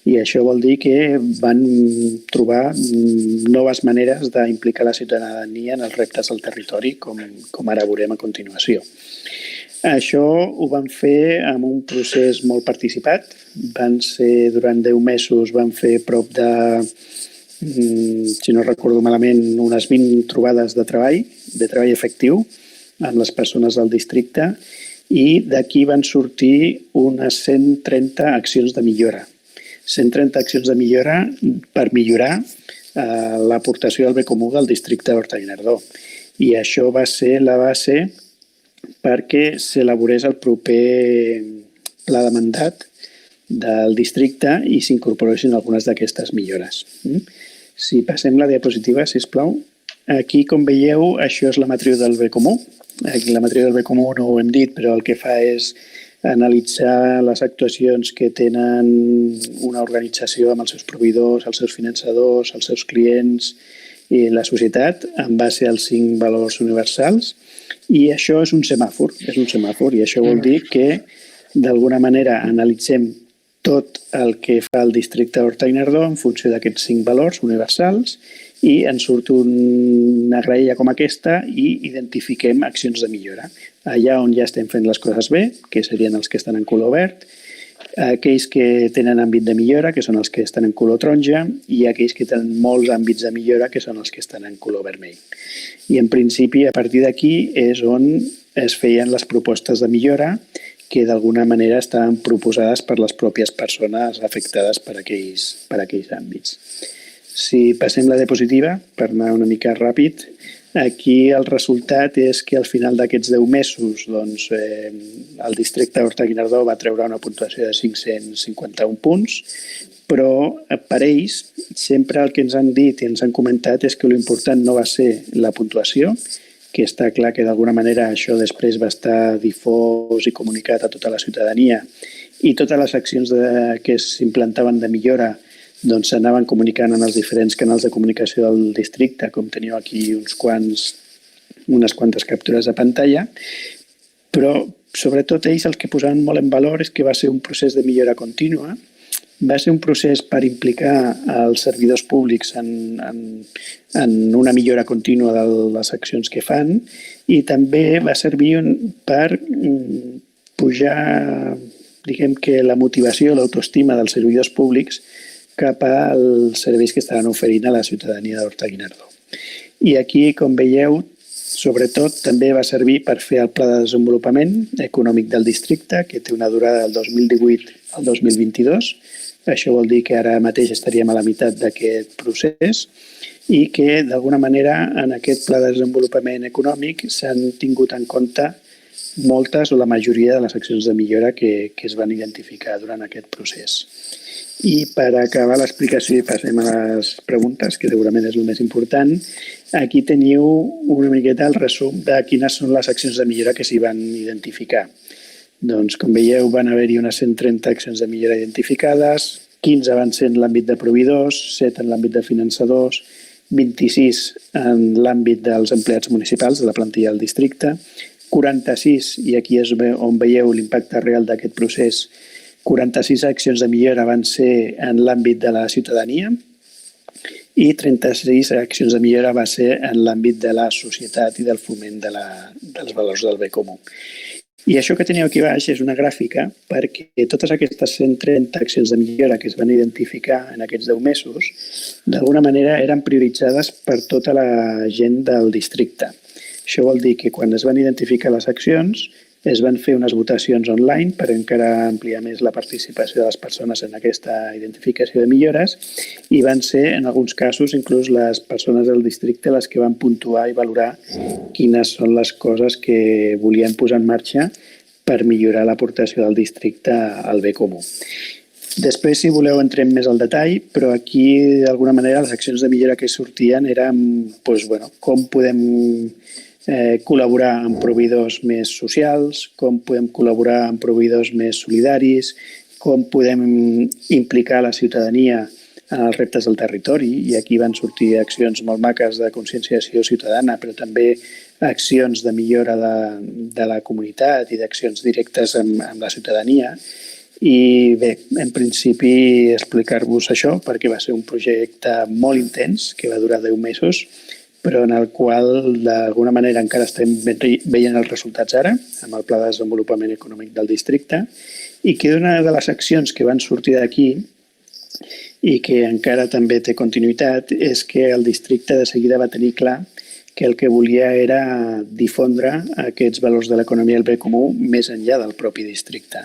I això vol dir que van trobar noves maneres d'implicar la ciutadania en els reptes del territori, com ara veurem a continuació. Això ho van fer amb un procés molt participat. Durant 10 mesos van fer prop de, si no recordo malament, unes 20 trobades de treball efectiu amb les persones del districte i d'aquí van sortir unes 130 accions de millora. 130 accions de millora per millorar l'aportació del bé comú del districte d'Horta-Guinardó. I això va ser la base perquè s'elaborés el proper pla de mandat del districte i s'incorporessin algunes d'aquestes millores. Si passem la diapositiva, sisplau. Aquí, com veieu, això és la matriu del bé comú. Aquí la matriu del bé comú no ho hem dit, però el que fa és analitzar les actuacions que tenen una organització amb els seus proveïdors, els seus finançadors, els seus clients i la societat en base als 5 valors universals. I això és un semàfor, i això vol dir que d'alguna manera analitzem tot el que fa el districte d'Horta-Guinardó en funció d'aquests 5 valors universals i ens surt una graella com aquesta i identifiquem accions de millora. Allà on ja estem fent les coses bé, que serien els que estan en color verd, aquells que tenen àmbit de millora, que són els que estan en color taronja, i aquells que tenen molts àmbits de millora, que són els que estan en color vermell. I en principi, a partir d'aquí, és on es feien les propostes de millora que d'alguna manera estaven proposades per les pròpies persones afectades per aquells àmbits. Si passem la diapositiva, per anar una mica ràpid, aquí el resultat és que al final d'aquests 10 mesos el districte d'Horta-Guinardó va treure una puntuació de 551 punts, però per ells sempre el que ens han dit i ens han comentat és que l'important no va ser la puntuació, que està clar que d'alguna manera això després va estar difós i comunicat a tota la ciutadania i totes les accions que s'implantaven de millora s'anaven comunicant en els diferents canals de comunicació del districte, com teniu aquí unes quantes captures de pantalla, però sobretot ells el que posaven molt en valor és que va ser un procés de millora contínua, va ser un procés per implicar els servidors públics en una millora contínua de les accions que fan i també va servir per pujar, diguem que la motivació, l'autoestima dels servidors públics cap als serveis que estaven oferint a la ciutadania d'Horta-Guinardó. I aquí, com veieu, sobretot també va servir per fer el pla de desenvolupament econòmic del districte, que té una durada del 2018 al 2022. Això vol dir que ara mateix estaríem a la meitat d'aquest procés i que, d'alguna manera, en aquest pla de desenvolupament econòmic s'han tingut en compte moltes o la majoria de les accions de millora que es van identificar durant aquest procés. I per acabar l'explicació i passem a les preguntes, que segurament és el més important, aquí teniu una miqueta el resum de quines són les accions de millora que s'hi van identificar. Doncs, com veieu, van haver-hi unes 130 accions de millora identificades, 15 van ser en l'àmbit de proveïdors, 7 en l'àmbit de finançadors, 26 en l'àmbit dels empleats municipals, de la plantilla del districte, 46, i aquí és on veieu l'impacte real d'aquest procés, 46 accions de millora van ser en l'àmbit de la ciutadania i 36 accions de millora va ser en l'àmbit de la societat i del foment dels valors del bé comú. I això que teniu aquí baix és una gràfica perquè totes aquestes 130 accions de millora que es van identificar en aquests 10 mesos d'alguna manera eren prioritzades per tota la gent del districte. Això vol dir que quan es van identificar les accions Es van fer unes votacions online per encara ampliar més la participació de les persones en aquesta identificació de millores i van ser, en alguns casos, inclús les persones del districte les que van puntuar i valorar quines són les coses que volien posar en marxa per millorar l'aportació del districte al bé comú. Després, si voleu, entrem més al detall, però aquí, d'alguna manera, les accions de millora que sortien eren com podem col·laborar amb proveïdors més socials, com podem col·laborar amb proveïdors més solidaris, com podem implicar la ciutadania en els reptes del territori, i aquí van sortir accions molt maques de conscienciació ciutadana, però també accions de millora de la comunitat i d'accions directes amb la ciutadania. I bé, en principi explicar-vos això perquè va ser un projecte molt intens que va durar 10 mesos, però en el qual d'alguna manera encara estem veient els resultats ara, amb el Pla de Desenvolupament Econòmic del districte, i que una de les accions que van sortir d'aquí i que encara també té continuïtat és que el districte de seguida va tenir clar que el que volia era difondre aquests valors de l'economia del bé comú més enllà del propi districte.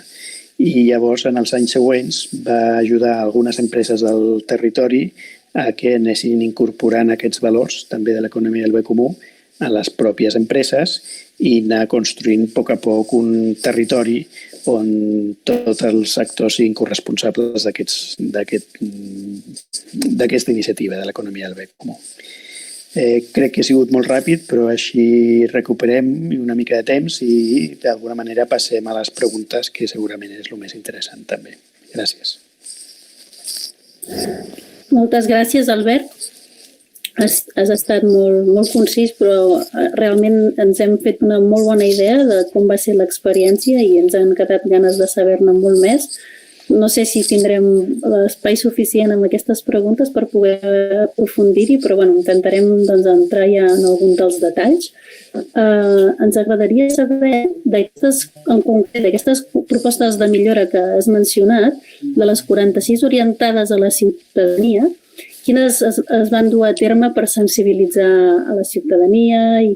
I llavors, en els anys següents, va ajudar algunes empreses del territori a que anessin incorporant aquests valors també de l'economia del bé comú a les pròpies empreses i anar construint a poc un territori on tots els actors siguin corresponsables d'aquesta iniciativa de l'economia del bé comú. Crec que ha sigut molt ràpid, però així recuperem una mica de temps i d'alguna manera passem a les preguntes, que segurament és el més interessant també. Gràcies. Moltes gràcies, Albert. Has estat molt concís, però realment ens hem fet una molt bona idea de com va ser l'experiència i ens han quedat ganes de saber-ne molt més. No sé si tindrem l'espai suficient amb aquestes preguntes per poder aprofundir-hi, però intentarem entrar ja en algun dels detalls. Ens agradaria saber, en concret, d'aquestes propostes de millora que has mencionat, de les 46 orientades a la ciutadania, quines es van dur a terme per sensibilitzar a la ciutadania i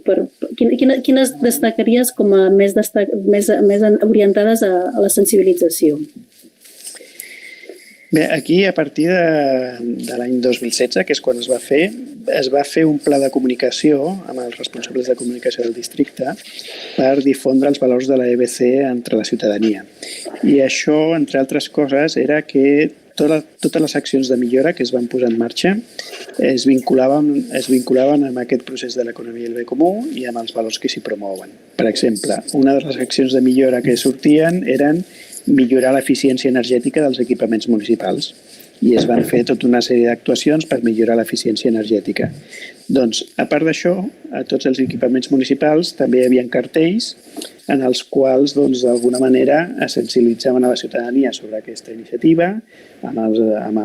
quines destacaries com a més orientades a la sensibilització? Bé, aquí, a partir de l'any 2016, que és quan es va fer un pla de comunicació amb els responsables de comunicació del districte per difondre els valors de la EBC entre la ciutadania. I això, entre altres coses, era que totes les accions de millora que es van posar en marxa es vinculaven amb aquest procés de l'economia del bé comú i amb els valors que s'hi promouen. Per exemple, una de les accions de millora que sortien eren millorar l'eficiència energètica dels equipaments municipals i es van fer tota una sèrie d'actuacions per millorar l'eficiència energètica. Doncs, a part d'això, a tots els equipaments municipals també hi havia cartells en els quals, d'alguna manera, es sensibilitzaven a la ciutadania sobre aquesta iniciativa, amb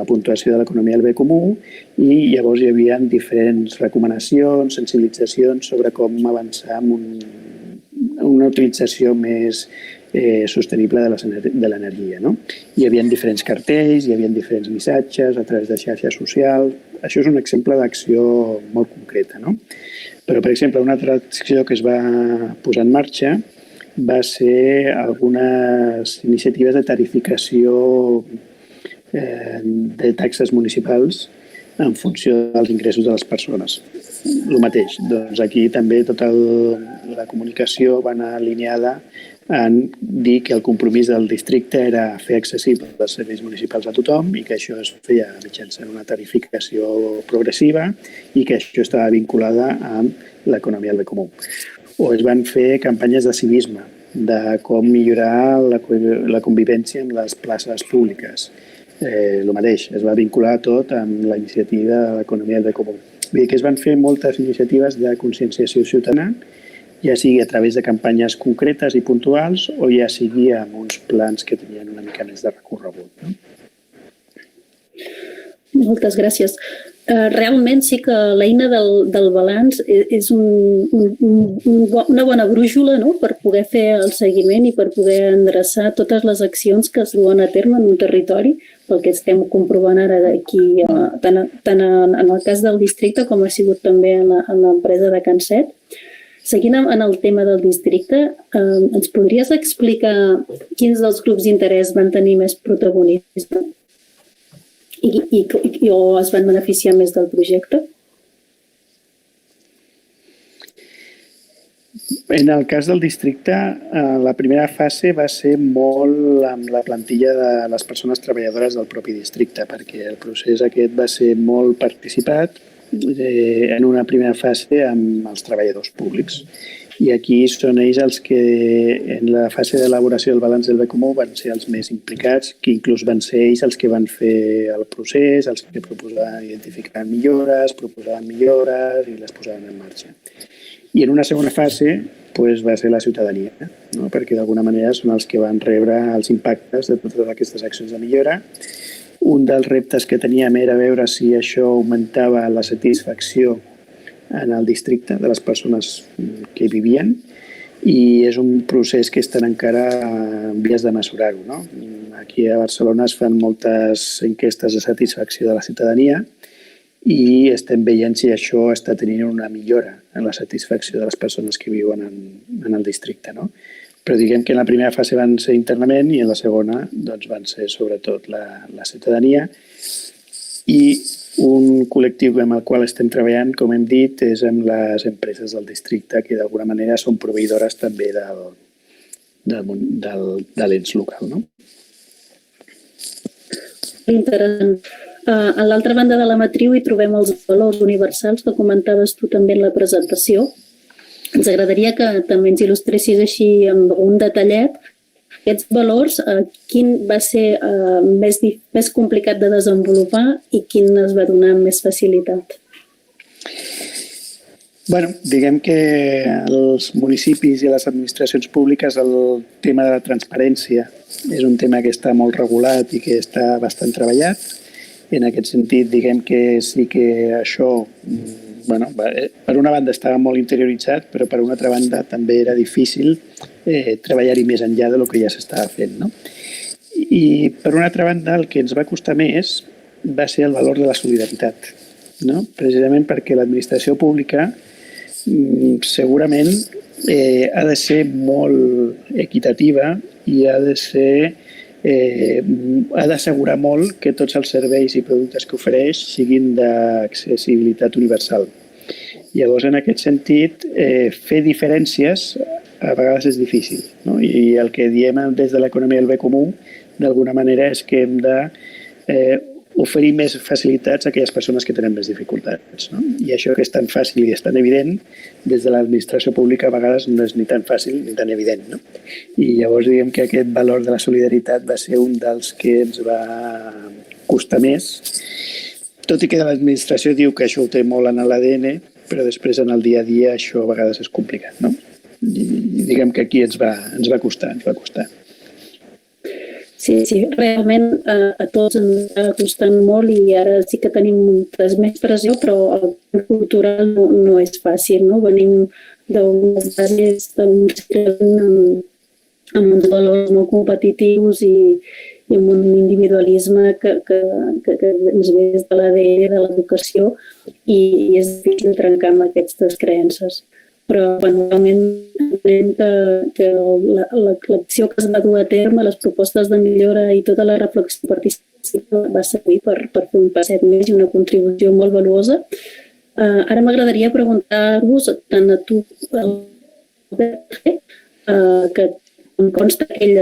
la puntuació de l'economia del bé comú, i llavors hi havia diferents recomanacions, sensibilitzacions sobre com avançar amb una utilització més sostenible de l'energia. Hi havia diferents cartells, hi havia diferents missatges a través de xarxes socials. Això és un exemple d'acció molt concreta. Però, per exemple, una altra acció que es va posar en marxa va ser algunes iniciatives de tarificació de taxes municipals en funció dels ingressos de les persones. El mateix. Doncs aquí també tota la comunicació va anar alineada en dir que el compromís del districte era fer accessibles els serveis municipals a tothom i que això es feia mitjançant una tarificació progressiva i que això estava vinculada amb l'economia del bé comú. O es van fer campanyes de civisme, de com millorar la convivència en les places públiques. El mateix, es va vincular tot amb la iniciativa de l'economia del bé comú. Vull dir que es van fer moltes iniciatives de conscienciació ciutadana, ja sigui a través de campanyes concretes i puntuals o ja sigui amb uns plans que tenien una mica més de recorregut. Moltes gràcies. Realment sí que l'eina del balanç és una bona brúixola per poder fer el seguiment i per poder endreçar totes les accions que es duen a terme en un territori, pel que estem comprovant ara d'aquí, tant en el cas del districte com ha sigut també en l'empresa de Can Set. Seguint en el tema del districte, ens podries explicar quins dels grups d'interès van tenir més protagonisme o es van beneficiar més del projecte? En el cas del districte, la primera fase va ser molt amb la plantilla de les persones treballadores del propi districte, perquè el procés aquest va ser molt participat en una primera fase amb els treballadors públics. I aquí són ells els que en la fase d'elaboració del balanç del bé comú van ser els més implicats, que inclús van ser ells els que van fer el procés, els que proposaven identificar millores, i les posaven en marxa. I en una segona fase va ser la ciutadania, no? Perquè d'alguna manera són els que van rebre els impactes de totes aquestes accions de millora. Un dels reptes que teníem era veure si això augmentava la satisfacció en el districte de les persones que hi vivien, i és un procés que estan encara en vies de mesurar-ho, no? Aquí a Barcelona es fan moltes enquestes de satisfacció de la ciutadania i estem veient si això està tenint una millora en la satisfacció de les persones que viuen en el districte, no? Però diguem que en la primera fase van ser internament i en la segona van ser sobretot la ciutadania. I un col·lectiu amb el qual estem treballant, com hem dit, és amb les empreses del districte, que d'alguna manera són proveïdores també de l'ens local, no? Interessant. A l'altra banda de la matriu hi trobem els valors universals que comentaves tu també en la presentació. Ens agradaria que també ens il·lustressis així amb un detallet aquests valors, quin va ser més complicat de desenvolupar i quin es va donar amb més facilitat. Bueno, diguem que als municipis i a les administracions públiques el tema de la transparència és un tema que està molt regulat i que està bastant treballat. En aquest sentit, diguem que sí que això, per una banda estava molt interioritzat, però per una altra banda també era difícil treballar-hi més enllà del que ja s'estava fent, no? I per una altra banda, el que ens va costar més va ser el valor de la solidaritat, no? Precisament perquè l'administració pública segurament ha de ser molt equitativa i ha d'assegurar molt que tots els serveis i productes que ofereix siguin d'accessibilitat universal. Llavors, en aquest sentit, fer diferències a vegades és difícil, no? I el que diem des de l'economia del bé comú, d'alguna manera, és que hem d'oferir més facilitats a aquelles persones que tenen més dificultats, no? I això que és tan fàcil i és tan evident, des de l'administració pública a vegades no és ni tan fàcil ni tan evident, no? I llavors diguem que aquest valor de la solidaritat va ser un dels que ens va costar més, tot i que l'administració diu que això ho té molt en l'ADN, però després en el dia a dia això a vegades és complicat, no? I diguem que aquí ens va costar. Sí, realment a tots ens està costant molt i ara sí que tenim moltes més pressió, però el camp cultural no és fàcil, no? Venim d'unes bases amb uns valors molt competitius i amb un individualisme que ens ve des de l'ADN de l'educació i és difícil trencar amb aquestes creences. Però realment entenem que l'acció que es va dur a terme, les propostes de millora i tota la reflexió participativa va servir per fer un passet més i una contribució molt valuosa. Ara m'agradaria preguntar-vos tant a tu, Albert, que em consta que ell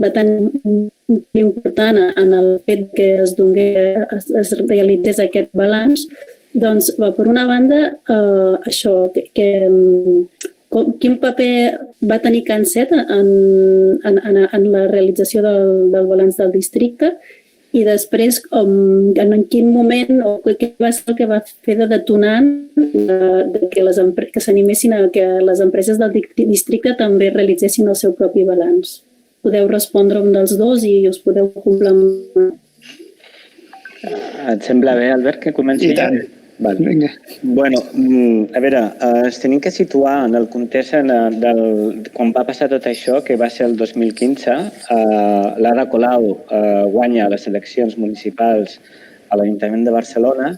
va tenir un paper important en el fet que es realitzés aquest balanç. Doncs, per una banda, això, quin paper va tenir CanCet en la realització del balanç del districte i després en quin moment o què va ser el que va fer de detonant que s'animessin a que les empreses del districte també realitzessin el seu propi balanç. Podeu respondre un dels dos i us podeu complementar. Et sembla bé, Albert, que comenci? I tant. Vale. Bueno, a veure, ens tenim que situar en el context quan va passar tot això, que va ser el 2015. L'Ada Colau guanya les eleccions municipals a l'Ajuntament de Barcelona,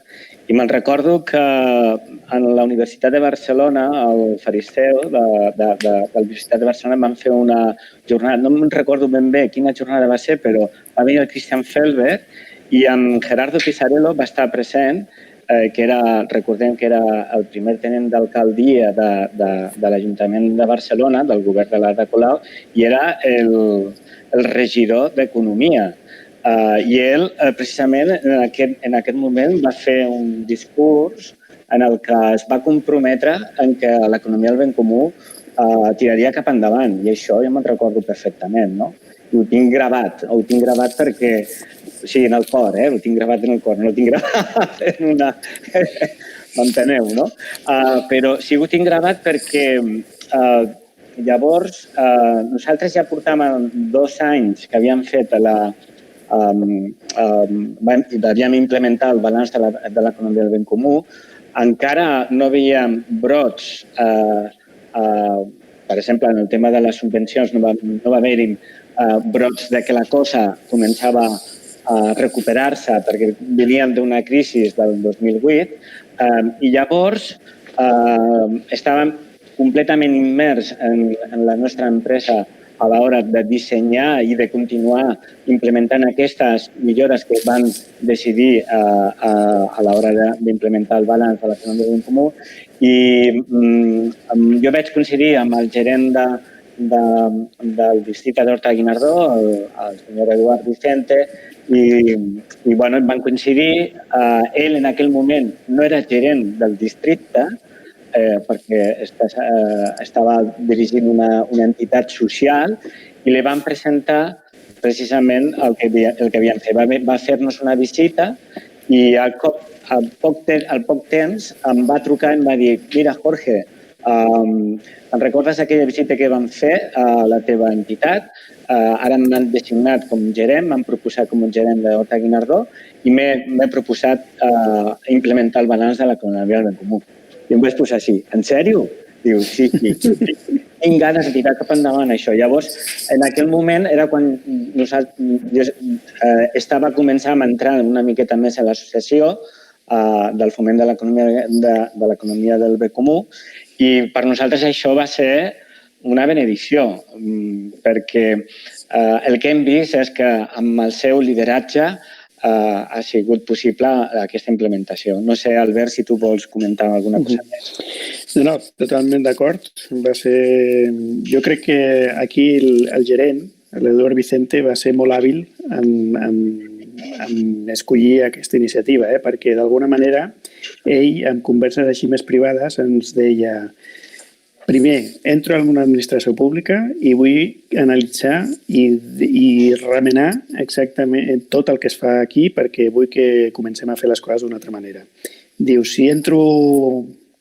i me'n recordo que en la Universitat de Barcelona, el Faristeo de la Universitat de Barcelona, van fer una jornada, no me'n recordo ben bé quina jornada va ser, però va venir el Christian Felber i amb Gerardo Pisarello va estar present, que recordem que era el primer tenent d'alcaldia de l'Ajuntament de Barcelona, del govern de l'Ada Colau, i era el regidor d'Economia. I ell, precisament, en aquest moment va fer un discurs en el que es va comprometre en que l'economia del ben comú tiraria cap endavant. I això jo me'n recordo perfectament, no? I ho tinc gravat perquè... O sigui, en el cor, ho tinc gravat en el cor, no ho tinc gravat en una... M'enteneu, no? Però sí ho tinc gravat perquè llavors nosaltres ja portàvem 2 anys que havíem fet havíem implementat el balanç de l'economia del ben comú. Encara no veiem brots, per exemple, en el tema de les subvencions no va haver-hi brots de que la cosa començava a recuperar-se perquè veníem d'una crisi del 2008 i llavors estàvem completament immers en la nostra empresa a l'hora de dissenyar i de continuar implementant aquestes millores que es van decidir a l'hora d'implementar el balanç de l'economia del comú. I jo vaig coincidir amb el gerent del districte d'Horta-Guinardó, el senyor Eduard Vicente, i van coincidir. Ell en aquell moment no era gerent del districte, perquè estava dirigint una entitat social i li van presentar precisament el que havien fet. Va fer-nos una visita i al poc temps em va trucar i em va dir: mira, Jorge, em recordes aquella visita que vam fer a la teva entitat? Ara m'han designat com gerent, m'han proposat com a gerent d'Horta-Guinardó i m'he proposat implementar el balanç de l'economia del ben comú. I em vaig posar així: en sèrio? Diu, sí. Tinc ganes de tirar cap endavant això. Llavors, en aquell moment era quan jo estava començant a entrar una miqueta més a l'associació del foment de l'economia del bé comú i per nosaltres això va ser una benedicció perquè el que hem vist és que amb el seu lideratge ha sigut possible aquesta implementació. No sé, Albert, si tu vols comentar alguna cosa més. No, totalment d'acord. Jo crec que aquí el gerent, l'Eduard Vicente, va ser molt hàbil en escollir aquesta iniciativa, perquè d'alguna manera ell, en converses així més privades, ens deia: primer, entro en una administració pública i vull analitzar i remenar exactament tot el que es fa aquí perquè vull que comencem a fer les coses d'una altra manera. Diu, si entro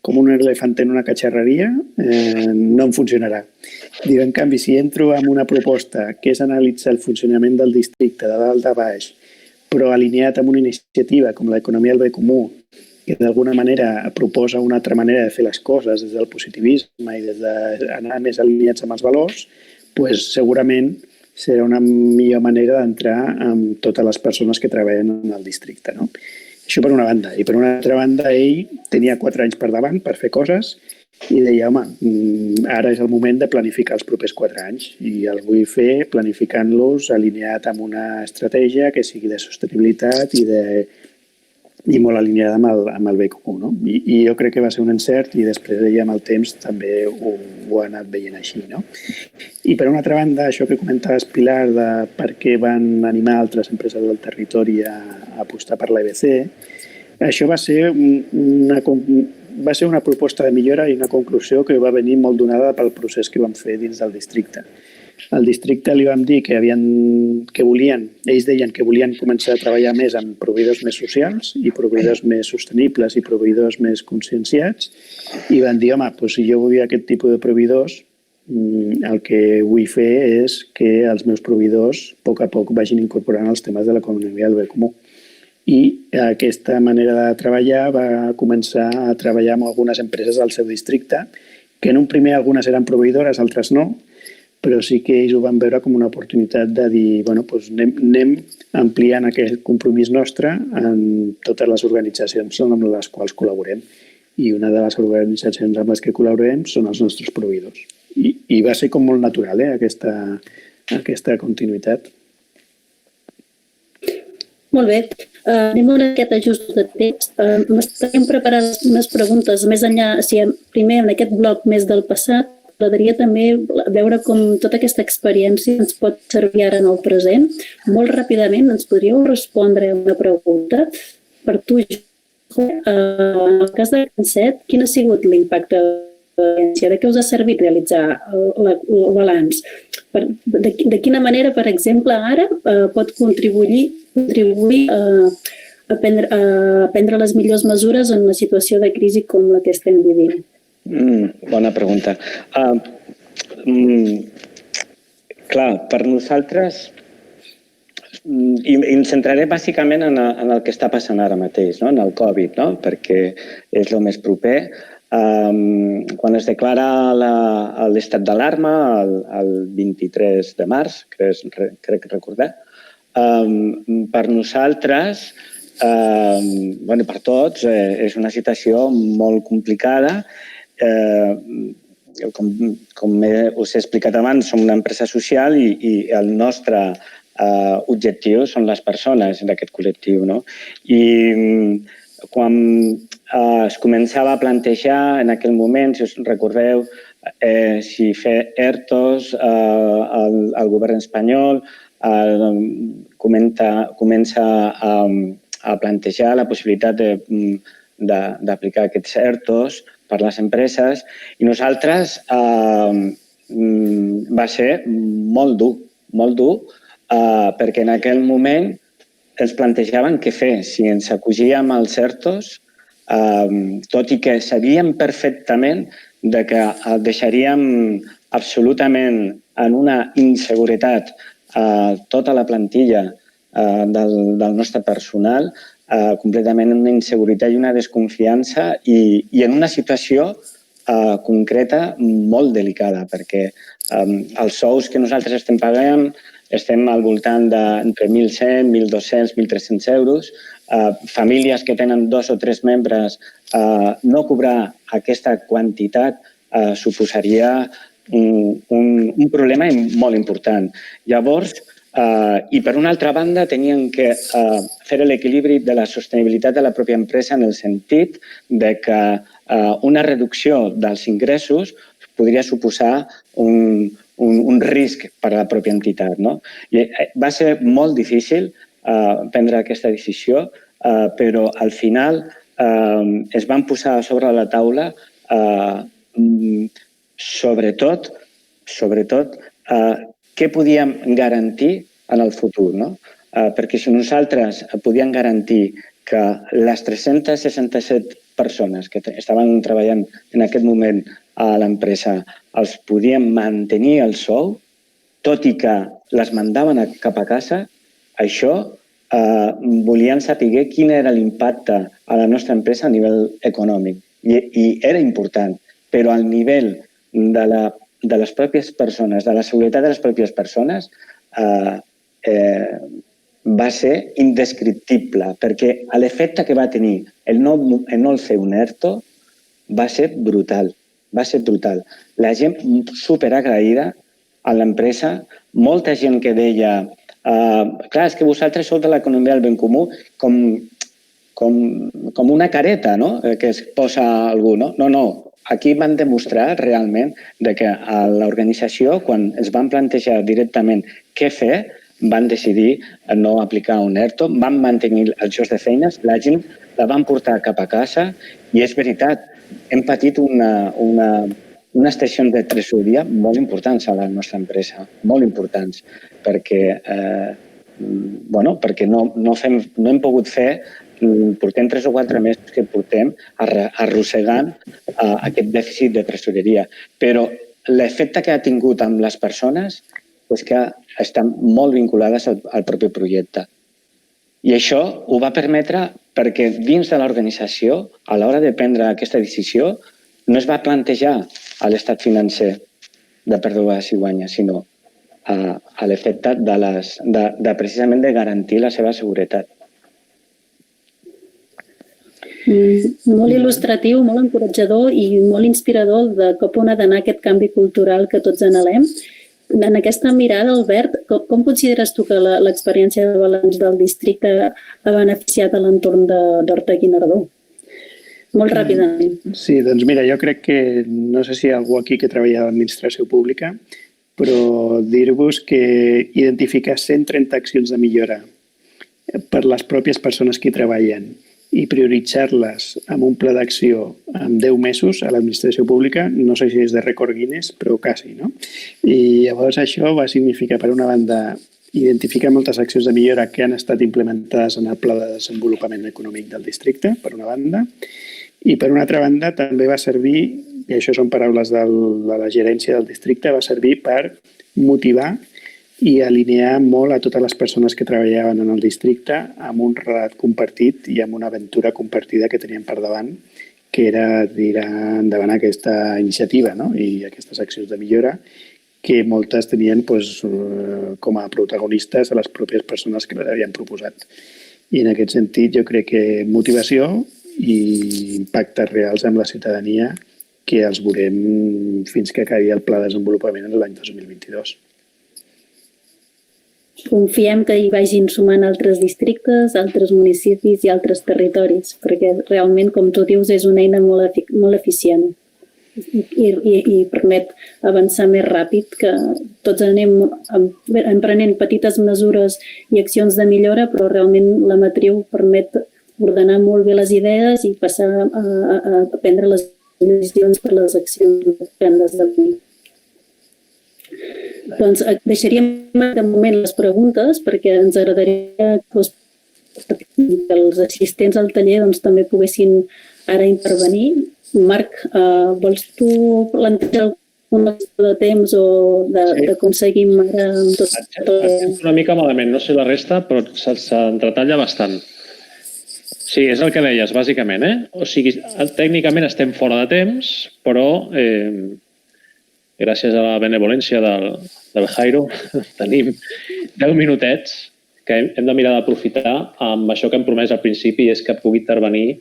com un elefant en una catxarreria, no em funcionarà. Diu, en canvi, si entro amb una proposta que és analitzar el funcionament del districte de dalt a baix, però alineat amb una iniciativa com l'economia del bé comú, que d'alguna manera proposa una altra manera de fer les coses des del positivisme i des d'anar més alineats amb els valors, doncs segurament serà una millor manera d'entrar amb totes les persones que treballen en el districte, no? Això per una banda. I per una altra banda, ell tenia 4 anys per davant per fer coses i deia, home, ara és el moment de planificar els propers 4 anys i els vull fer planificant-los alineat amb una estratègia que sigui de sostenibilitat i molt alineada amb el bé comú, no? I jo crec que va ser un encert i després ella amb el temps també ho ha anat veient així, no? I per una altra banda, això que comentaves, Pilar, de per què van animar altres empreses del territori a apostar per l'EBC, això va ser una proposta de millora i una conclusió que va venir molt donada pel procés que vam fer dins del districte. Al districte li vam dir que ells deien que volien començar a treballar més amb proveïdors més socials i proveïdors més sostenibles i proveïdors més conscienciats i van dir, home, doncs si jo vull aquest tipus de proveïdors, el que vull fer és que els meus proveïdors a poc vagin incorporant els temes de l'economia del bé comú. I aquesta manera de treballar va començar a treballar amb algunes empreses del seu districte, que en un primer algunes eren proveïdores, altres no, però sí que ells ho van veure com una oportunitat de dir, bueno, doncs anem ampliant aquest compromís nostre en totes les organitzacions amb les quals col·laborem. I una de les organitzacions amb les que col·laborem són els nostres proveïdors. I va ser com molt natural, aquesta continuïtat. Molt bé. Anem a aquest ajust de text. M'estaríem preparades unes preguntes més enllà, primer en aquest bloc més del passat. M'agradaria també veure com tota aquesta experiència ens pot servir ara en el present. Molt ràpidament ens podríeu respondre a una pregunta. Per tu, en el cas de CANSET, quin ha sigut l'impacte de què us ha servit realitzar el balanç? De quina manera, per exemple, ara pot contribuir a prendre les millors mesures en una situació de crisi com la que estem vivint? Bona pregunta. Clar, per nosaltres, i em centraré bàsicament en el que està passant ara mateix, en el Covid, perquè és el més proper. Quan es declara l'estat d'alarma el 23 de març, crec recordar, per nosaltres, per tots, és una situació molt complicada. Com us he explicat abans, som una empresa social i el nostre objectiu són les persones d'aquest col·lectiu. I quan es començava a plantejar en aquell moment, si us recordeu, si fer ERTOs, el govern espanyol comença a plantejar la possibilitat d'aplicar aquests ERTOs per les empreses i nosaltres va ser molt dur, perquè en aquell moment ens plantejaven què fer. Si ens acogíem als ERTOs, tot i que sabíem perfectament que deixaríem absolutament en una inseguretat tota la plantilla del nostre personal, completament una inseguretat i una desconfiança i en una situació concreta molt delicada, perquè els sous que nosaltres estem pagant estem al voltant d'entre 1.100, 1.200, 1.300 euros. Famílies que tenen 2 o 3 membres, no cobrar aquesta quantitat suposaria un problema molt important. Llavors, i per una altra banda, tenien que fer l'equilibri de la sostenibilitat de la pròpia empresa en el sentit que una reducció dels ingressos podria suposar un risc per a la pròpia entitat. I va ser molt difícil prendre aquesta decisió, però al final es van posar sobre la taula sobretot què podíem garantir en el futur. Perquè si nosaltres podíem garantir que les 367 persones que estaven treballant en aquest moment a l'empresa els podien mantenir el sou, tot i que les mandaven cap a casa, això volien saber quin era l'impacte a la nostra empresa a nivell econòmic. I era important, però al nivell de les pròpies persones, de la seguretat de les pròpies persones, va ser indescriptible, perquè l'efecte que va tenir el no fer un ERTO va ser brutal. La gent superagraïda a l'empresa, molta gent que deia clar, és que vosaltres sou de l'economia del ben comú com una careta que es posa algú. No, aquí van demostrar realment que a l'organització, quan es van plantejar directament què fer, van decidir no aplicar un ERTO, van mantenir els llocs de feines, la gent la van portar cap a casa i és veritat, hem patit unes tensions de tresoreria molt importants a la nostra empresa, molt importants, perquè no hem pogut fer, portem 3 o 4 mesos que portem arrossegant aquest dèficit de tresoreria. Però l'efecte que ha tingut amb les persones és que estan molt vinculades al propi projecte. I això ho va permetre perquè dins de l'organització, a l'hora de prendre aquesta decisió, no es va plantejar a l'estat financer. de pèrdua si guanya, sinó a l'efecte de precisament de garantir la seva seguretat. Molt il·lustratiu, molt encoratjador i molt inspirador de cap on ha d'anar aquest canvi cultural que tots anhelem. En aquesta mirada, Albert, com consideres tu que l'experiència de balanç del districte ha beneficiat a l'entorn d'Horta-Guinardó? Molt ràpidament. Sí, doncs mira, jo crec que no sé si hi ha algú aquí que treballa a l'administració pública, però dir-vos que identificar 130 accions de millora per les pròpies persones que hi treballen i prioritzar-les amb un pla d'acció en 10 mesos a l'administració pública, no sé si és de rècord Guinness, però quasi, no? I llavors això va significar, per una banda, identificar moltes accions de millora que han estat implementades en el pla de desenvolupament econòmic del districte, per una banda, i per una altra banda també va servir, i això són paraules de la gerència del districte, va servir per motivar i alinear molt a totes les persones que treballaven en el districte amb un relat compartit i amb una aventura compartida que teníem per davant, que era tirar endavant aquesta iniciativa, no? I aquestes accions de millora que moltes tenien com a protagonistes a les pròpies persones que les havien proposat. I en aquest sentit jo crec que motivació i impactes reals amb la ciutadania que els veurem fins que acabi el pla de desenvolupament en l'any 2022. Confiem que hi vagin sumant altres districtes, altres municipis i altres territoris, perquè realment, com tu dius, és una eina molt eficient i permet avançar més ràpid, que tots anem emprenent petites mesures i accions de millora, però realment la matriu permet ordenar molt bé les idees i passar a prendre les decisions per les accions que han d'esdevenir. Doncs deixaríem de moment les preguntes perquè ens agradaria que els assistents al taller també poguessin ara intervenir. Marc, vols tu plantejar alguna cosa de temps o d'aconseguim ara amb tot? Una mica malament, no sé la resta, però s'entretalla bastant. Sí, és el que deies, bàsicament. O sigui, tècnicament estem fora de temps, però gràcies a la benevolència del Jairo tenim 10 minutets que hem de mirar d'aprofitar amb això que hem promès al principi, és que pugui intervenir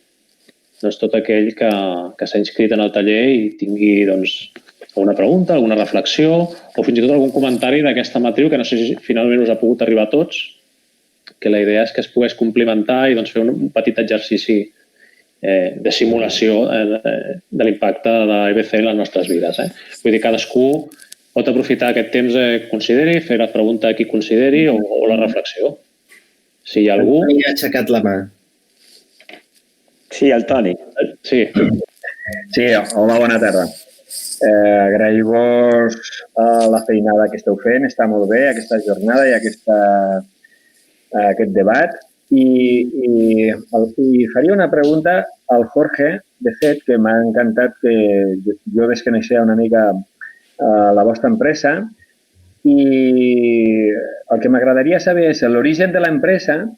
tot aquell que s'ha inscrit en el taller i tingui alguna pregunta, alguna reflexió o fins i tot algun comentari d'aquesta matriu que no sé si finalment us ha pogut arribar a tots, que la idea és que es pogués complementar i fer un petit exercici de simulació de l'impacte de l'EBC en les nostres vides. Vull dir, cadascú pot aprofitar aquest temps que consideri, fer la pregunta a qui consideri o la reflexió. Si hi ha algú... El Toni ha aixecat la mà. Sí, el Toni. Sí. Sí, hola, bona tarda. Agrair-vos la feinada que esteu fent, està molt bé aquesta jornada i aquest debat. I faria una pregunta al Jorge, de fet, que m'ha encantat, que jo desconeixia una mica la vostra empresa i el que m'agradaria saber és l'origen de l'empresa,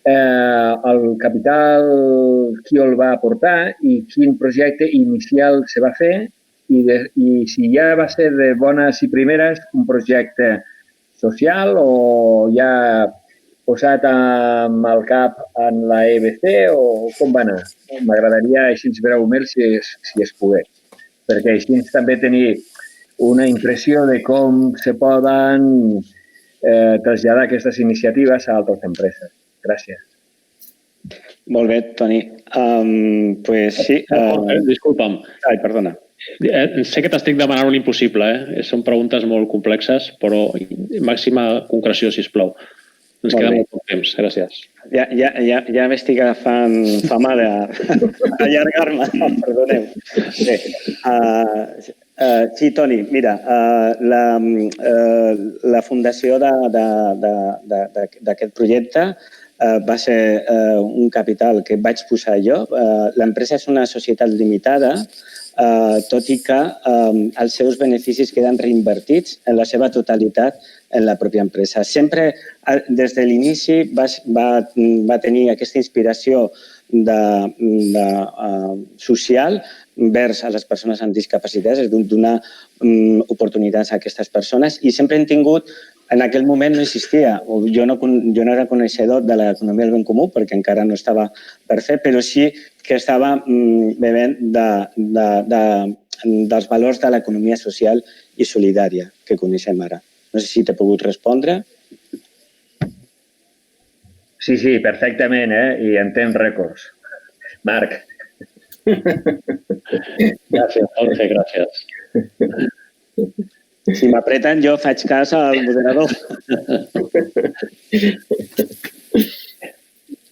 el capital, qui el va aportar i quin projecte inicial se va fer i si ja va ser de bones i primeres un projecte social o ja posat amb el cap en la EBC o com va anar? M'agradaria així breument si es pogués, perquè així també tenir una impressió de com se poden traslladar aquestes iniciatives a altres empreses. Gràcies. Molt bé, Toni. Pues sí. Disculpa'm. Ai, perdona. Sé que t'estic demanant un impossible, Són preguntes molt complexes, però màxima concreció, sisplau. Ens queda molt poc temps, gràcies. Ja m'estic agafant fama d'allargar-me, perdoneu. Bé, sí, Toni, mira, la fundació d'aquest projecte va ser un capital que vaig posar jo. L'empresa és una societat limitada, tot i que els seus beneficis queden reinvertits en la seva totalitat en la pròpia empresa. Sempre, des de l'inici, va tenir aquesta inspiració social vers a les persones amb discapacitats, és donar oportunitats a aquestes persones, i sempre hem tingut, en aquell moment no existia, jo no era coneixedor de l'economia del ben comú perquè encara no estava per fer, però sí que estava bevent dels valors de l'economia social i solidària que coneixem ara. No sé si t'he pogut respondre. Sí, perfectament, i en temps rècords. Marc. Gràcies, Jorge, gràcies. Si m'apreten, jo faig cas al moderador.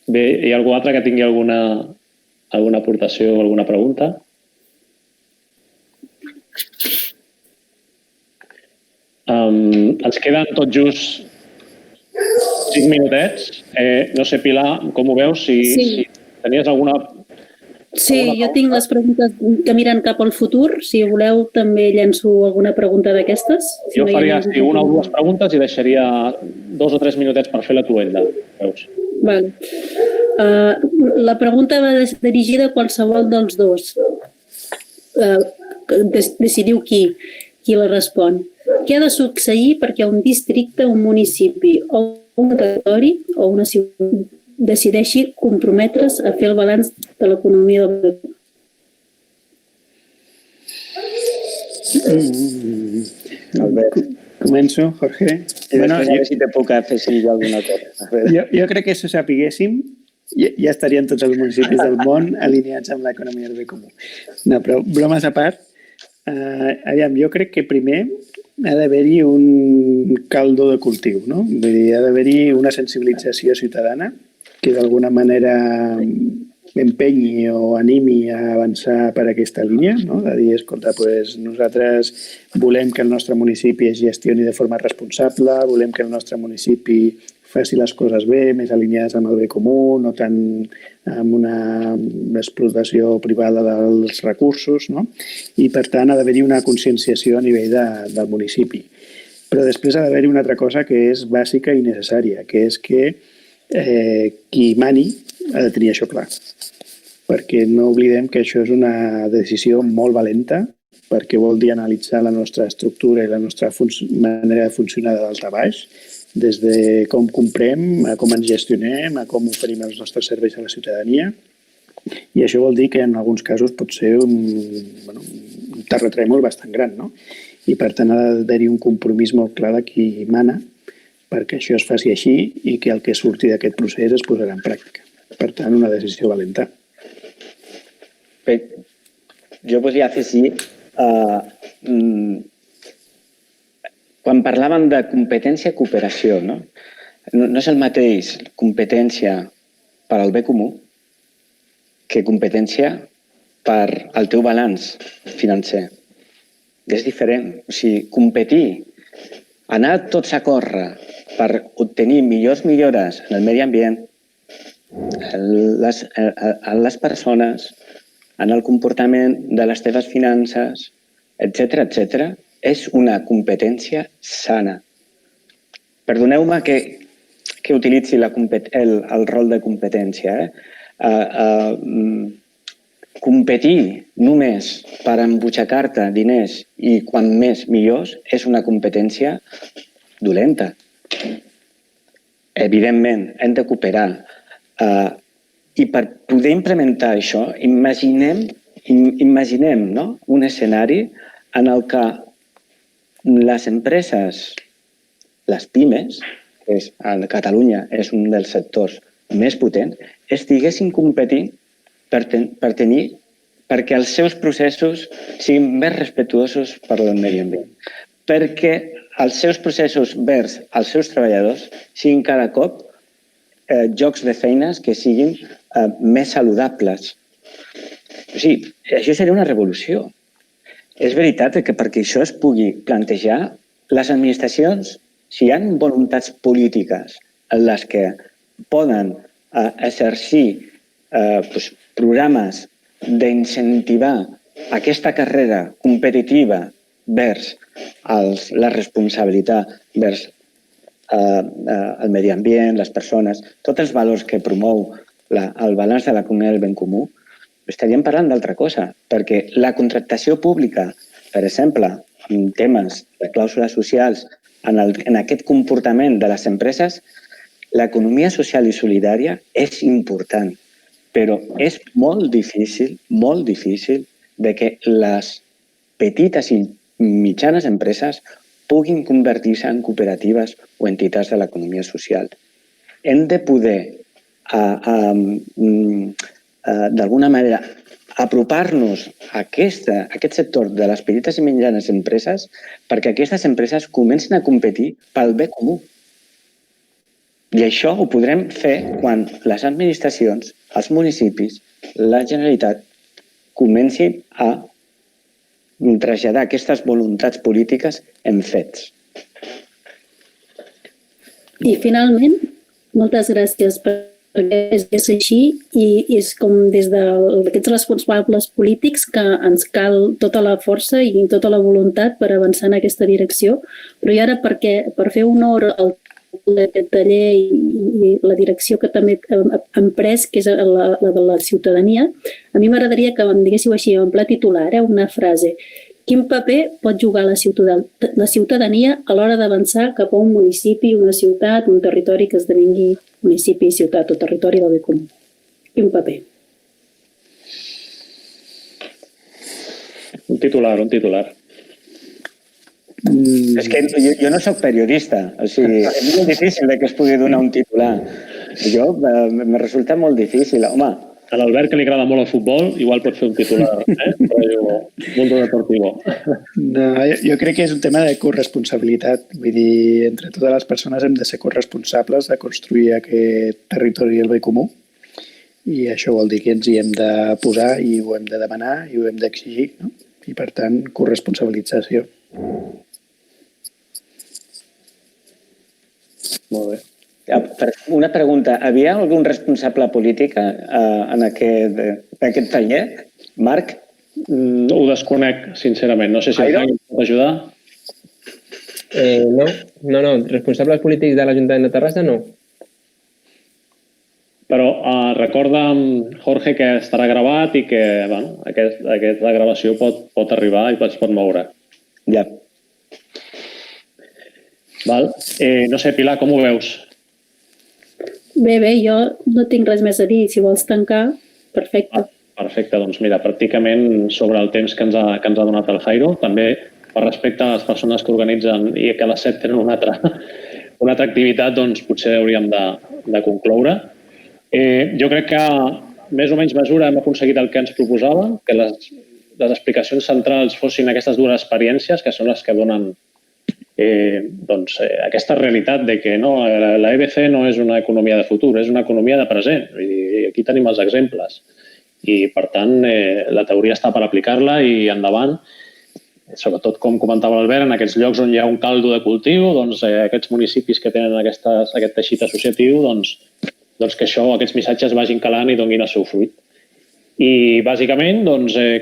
Bé, hi ha algú altre que tingui alguna aportació o alguna pregunta? Ens queden tot just 5 minutets. No sé, Pilar, com ho veus? Si tenies alguna... Sí, jo tinc les preguntes que miren cap al futur. Si voleu, també llenço alguna pregunta d'aquestes. Jo faria una o dues preguntes i deixaria 2 o 3 minutets per fer la tuenda. Veus? Vale. La pregunta va dirigida a qualsevol dels dos. Decidiu qui la respon. Què ha de succeir perquè un districte, un municipi o un territori o una ciutat decideixi comprometre's a fer el balanç de l'economia del Albert. Començo, Jorge. I després a veure si te puc afegir alguna cosa. Jo crec que si ho sapiguéssim ja estarien tots els municipis del món alineats amb l'economia del bé comú. No, però bromes a part, jo crec que primer ha d'haver-hi un caldo de cultiu, no? Vull dir, ha d'haver-hi una sensibilització ciutadana que d'alguna manera empenyi o animi a avançar per aquesta línia, no? De dir, escolta, nosaltres volem que el nostre municipi es gestioni de forma responsable, volem que el nostre municipi faci les coses bé, més alineades amb el bé comú, no tant amb una explotació privada dels recursos, no? I, per tant, ha d'haver-hi una conscienciació a nivell del municipi. Però després ha d'haver-hi una altra cosa que és bàsica i necessària, que és que qui mani ha de tenir això clar. Perquè no oblidem que això és una decisió molt valenta, perquè vol dir analitzar la nostra estructura i la nostra manera de funcionar de dalt a baix, des de com comprem, a com ens gestionem, a com oferim els nostres serveis a la ciutadania. I això vol dir que en alguns casos pot ser un terratrèmol bastant gran, no? I per tant ha d'haver-hi un compromís molt clar de qui mana perquè això es faci així i que el que surti d'aquest procés es posarà en pràctica. Per tant, una decisió valenta. Bé, jo podria afegir... Quan parlàvem de competència i cooperació, no és el mateix competència per al bé comú que competència per al teu balanç financer. És diferent. O sigui, competir, anar tots a córrer per obtenir millores en el medi ambient, en les persones, en el comportament de les teves finances, etc., és una competència sana. Perdoneu-me que utilitzi el rol de competència. Competir només per embutxacar-te diners i quan més millors és una competència dolenta. Evidentment, hem de cooperar. I per poder implementar això, imaginem un escenari en el que les empreses, les pimes, que a Catalunya és un dels sectors més potents, estiguessin competint perquè els seus processos siguin més respectuosos per al medi ambient, perquè els seus processos vers als seus treballadors siguin cada cop llocs de feines que siguin més saludables. O sigui, això seria una revolució. És veritat que perquè això es pugui plantejar, les administracions, si hi ha voluntats polítiques en les que poden exercir programes d'incentivar aquesta carrera competitiva vers la responsabilitat, vers el medi ambient, les persones, tots els valors que promou el balanç de l'economia del ben comú, estaríem parlant d'altra cosa, perquè la contractació pública, per exemple, en temes de clàusules socials, en aquest comportament de les empreses, l'economia social i solidària és important, però és molt difícil de que les petites i mitjanes empreses puguin convertir-se en cooperatives o entitats de l'economia social. Hem de poder, d'alguna manera, apropar-nos a aquest sector de les petites i mitjanes empreses perquè aquestes empreses comencin a competir pel bé comú. I això ho podrem fer quan les administracions, els municipis, la Generalitat comenci a traslladar aquestes voluntats polítiques en fets. I finalment, moltes gràcies perquè és així i és com des d'aquests responsables polítics que ens cal tota la força i tota la voluntat per avançar en aquesta direcció. Però i ara per fer honor al d'aquest taller i la direcció que també hem pres, que és la de la ciutadania, a mi m'agradaria que em diguéssiu així en pla titular, una frase. Quin paper pot jugar la ciutadania a l'hora d'avançar cap a un municipi, una ciutat, un territori que esdevingui municipi, ciutat o territori del bé comú? Quin paper? Un titular. És que jo no soc periodista, o sigui, és molt difícil que es pugui donar un titular. Me resulta molt difícil. Home, a l'Albert, que li agrada molt el futbol, igual pot fer un titular, Mundo Deportivo. No, jo crec que és un tema de corresponsabilitat. Vull dir, entre totes les persones hem de ser corresponsables de construir aquest territori del bé comú i això vol dir que ens hi hem de posar i ho hem de demanar i ho hem d'exigir, no? I per tant, corresponsabilització. Molt bé. Una pregunta. Havia algun responsable polític en aquest taller? Marc? Ho desconec, sincerament. No sé si el pot ajudar. No. Responsables polítics de l'Ajuntament de Terrassa, no. Però recorda'm, Jorge, que estarà gravat i que aquesta gravació pot arribar i es pot moure. Ja. Val? No sé, Pilar, com ho veus? Bé, jo no tinc res més a dir. Si vols tancar, perfecte. Perfecte, doncs mira, pràcticament sobre el temps que ens ha donat el Jairo, també per respecte a les persones que organitzen i que a les 7 tenen una altra activitat, doncs potser hauríem de concloure. Jo crec que més o menys mesura hem aconseguit el que ens proposava, que les explicacions centrals fossin aquestes dues experiències, que són les que donen aquesta realitat de que la EBC no és una economia de futur, és una economia de present. Aquí tenim els exemples. I, per tant, la teoria està per aplicar-la i endavant. Sobretot, com comentava l'Albert, en aquests llocs on hi ha un caldo de cultiu, aquests municipis que tenen aquest teixit associatiu, que aquests missatges vagin calant i donin el seu fruit. I, bàsicament,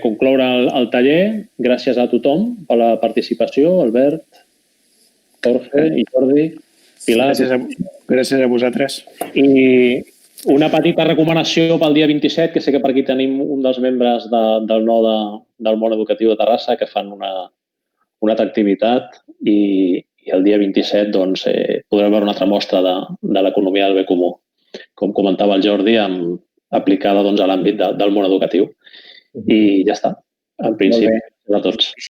concloure el taller. Gràcies a tothom per la participació, Albert, Jorge i Jordi, Pilar. Gràcies a vosaltres. I una petita recomanació pel dia 27, que sé que per aquí tenim un dels membres del món educatiu de Terrassa que fan una altra activitat i el dia 27 podrem veure una altra mostra de l'economia del bé comú, com comentava el Jordi, aplicada a l'àmbit del món educatiu. I ja està. En principi, a tots.